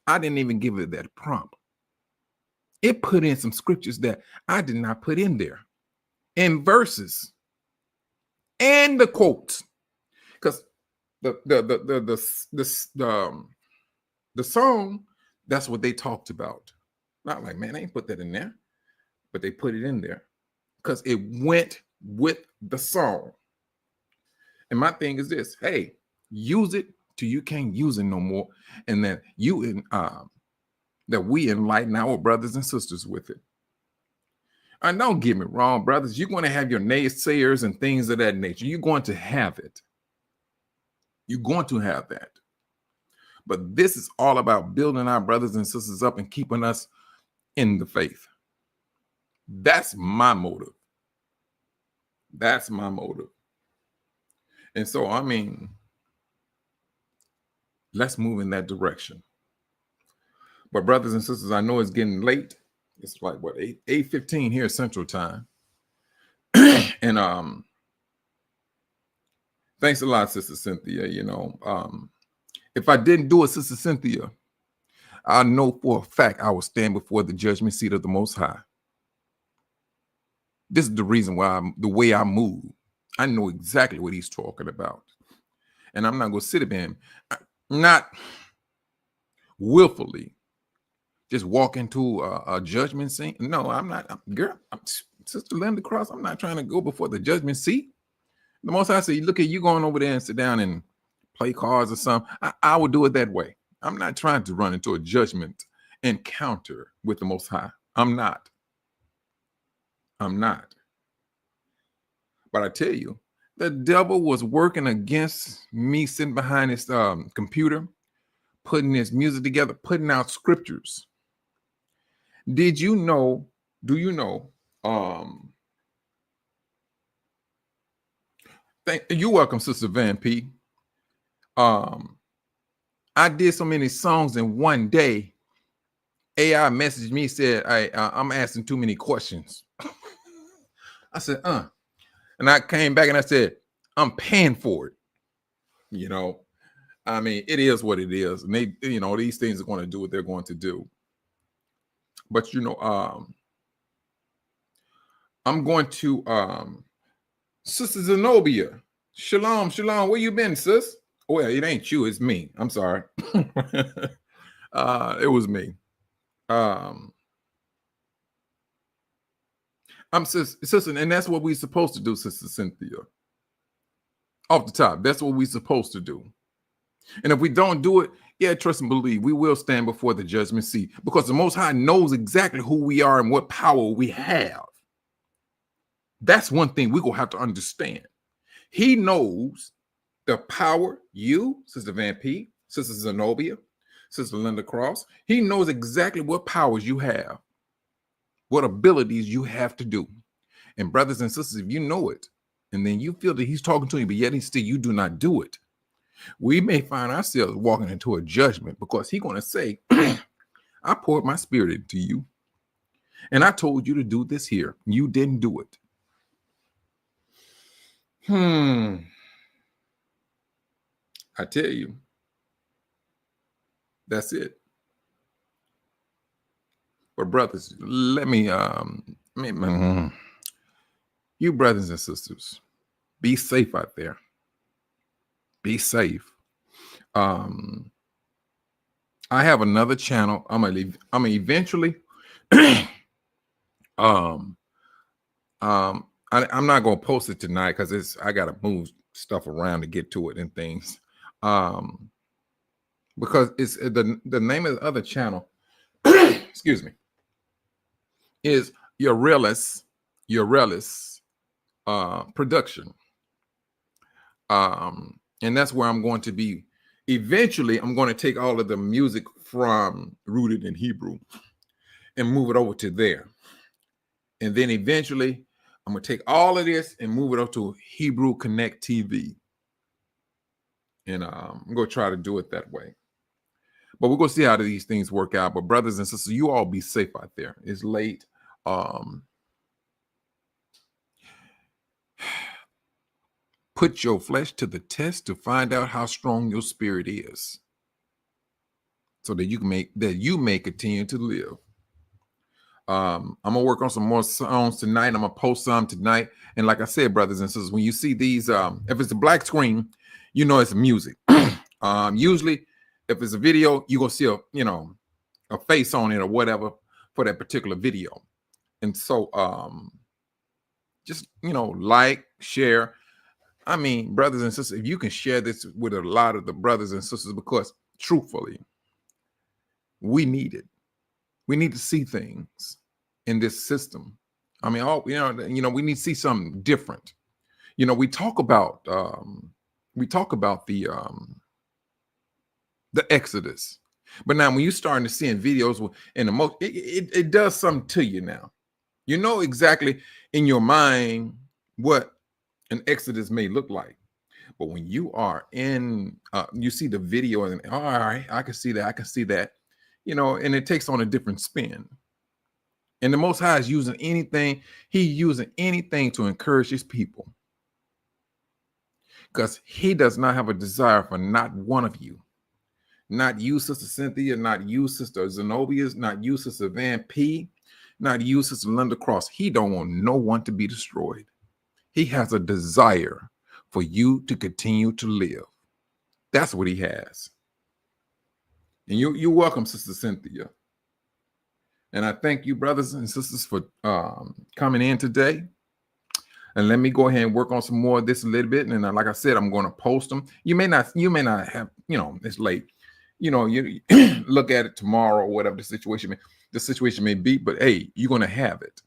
I didn't even give it that prompt. It put in some scriptures that I did not put in there, in verses and the quotes, because the song, that's what they talked about. Not like, man, they ain't put that in there, but they put it in there because it went with the song. And my thing is this: hey, use it till you can't use it no more, and that that we enlighten our brothers and sisters with it. And don't get me wrong, brothers, you're going to have your naysayers and things of that nature. You're going to have it. You're going to have that. But this is all about building our brothers and sisters up and keeping us in the faith. That's my motive. That's my motive. And so, I mean, let's move in that direction. But brothers and sisters, I know it's getting late. It's like what, 8:15 here Central Time. And thanks a lot, Sister Cynthia. You know, if I didn't do it, Sister Cynthia, I know for a fact I will stand before the judgment seat of the Most High. This is the reason why the way I move. I know exactly what he's talking about. And I'm not going to sit there and not willfully just walk into a judgment seat. No, I'm not. Girl, Sister Linda Cross, I'm not trying to go before the judgment seat. The Most High say, look at you going over there and sit down and play cards or something. I would do it that way. I'm not trying to run into a judgment encounter with the Most High. I'm not. But I tell you, the devil was working against me sitting behind his computer, putting his music together, putting out scriptures. Do you know, you're welcome, Sister Van P. I did so many songs in one day. AI messaged me, said, I'm asking too many questions. I said, And I came back and I said, I'm paying for it. You know, I mean, it is what it is. And they, you know, these things are going to do what they're going to do. But, you know, I'm going to, Sister Zenobia. Shalom, where you been, sis? Oh, yeah, it ain't you, it's me. I'm sorry. It was me. I'm sister, and that's what we're supposed to do, Sister Cynthia. Off the top, that's what we're supposed to do. And if we don't do it, yeah, trust and believe, we will stand before the judgment seat, because the Most High knows exactly who we are and what power we have. That's one thing we're going to have to understand. He knows the power, you, Sister Van P, Sister Zenobia, Sister Linda Cross, he knows exactly what powers you have, what abilities you have to do. And brothers and sisters, if you know it, and then you feel that he's talking to you, but yet you do not do it, we may find ourselves walking into a judgment, because he's going to say, I poured my spirit into you, and I told you to do this here. You didn't do it. I tell you, that's it. But brothers, let me, you brothers and sisters, be safe out there. Be safe. I have another channel. I'm gonna eventually. I'm not gonna post it tonight because I gotta move stuff around to get to it and things. Because it's the name of the other channel. Excuse me. Is Urelis production. And that's where I'm going to be. Eventually, I'm going to take all of the music from Rooted in Hebrew and move it over to there. And then eventually, I'm going to take all of this and move it up to Hebrew Connect TV. And I'm going to try to do it that way. But we're going to see how these things work out. But brothers and sisters, you all be safe out there. It's late. Put your flesh to the test to find out how strong your spirit is, so that you may continue to live. I'm gonna work on some more songs tonight. I'm gonna post some tonight. And like I said, brothers and sisters, when you see these, if it's a black screen, you know it's music. Usually, if it's a video, you're gonna see a face on it or whatever for that particular video. And so, just like, share. I mean, brothers and sisters, if you can share this with a lot of the brothers and sisters, because truthfully, we need it. We need to see things in this system. I mean, we need to see something different. We talk about the Exodus, but now when you're starting to see in videos in the most, it does something to you now. You know exactly in your mind what an Exodus may look like. But when you are in, you see the video and, all right, I can see that, and it takes on a different spin. And the Most High is using anything to encourage his people. Because he does not have a desire for not one of you. Not you, Sister Cynthia, not you, Sister Zenobia, not you, Sister Van P, not you, Sister Linda Cross. He don't want no one to be destroyed. He has a desire for you to continue to live. That's what he has. And you're welcome, Sister Cynthia. And I thank you, brothers and sisters, for coming in today. And let me go ahead and work on some more of this a little bit. And like I said, I'm going to post them. You may not have, it's late. You look at it tomorrow or whatever the situation may be. But hey, you're going to have it.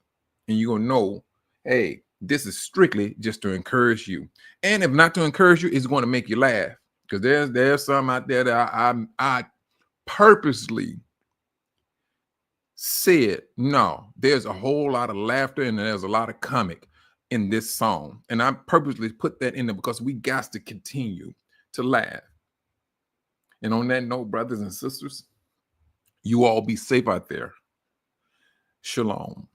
And you're going to know, hey, this is strictly just to encourage you. And if not to encourage you, it's going to make you laugh. Because there's some out there that I purposely said, no, there's a whole lot of laughter and there's a lot of comic in this song. And I purposely put that in there because we got to continue to laugh. And on that note, brothers and sisters, you all be safe out there. Shalom.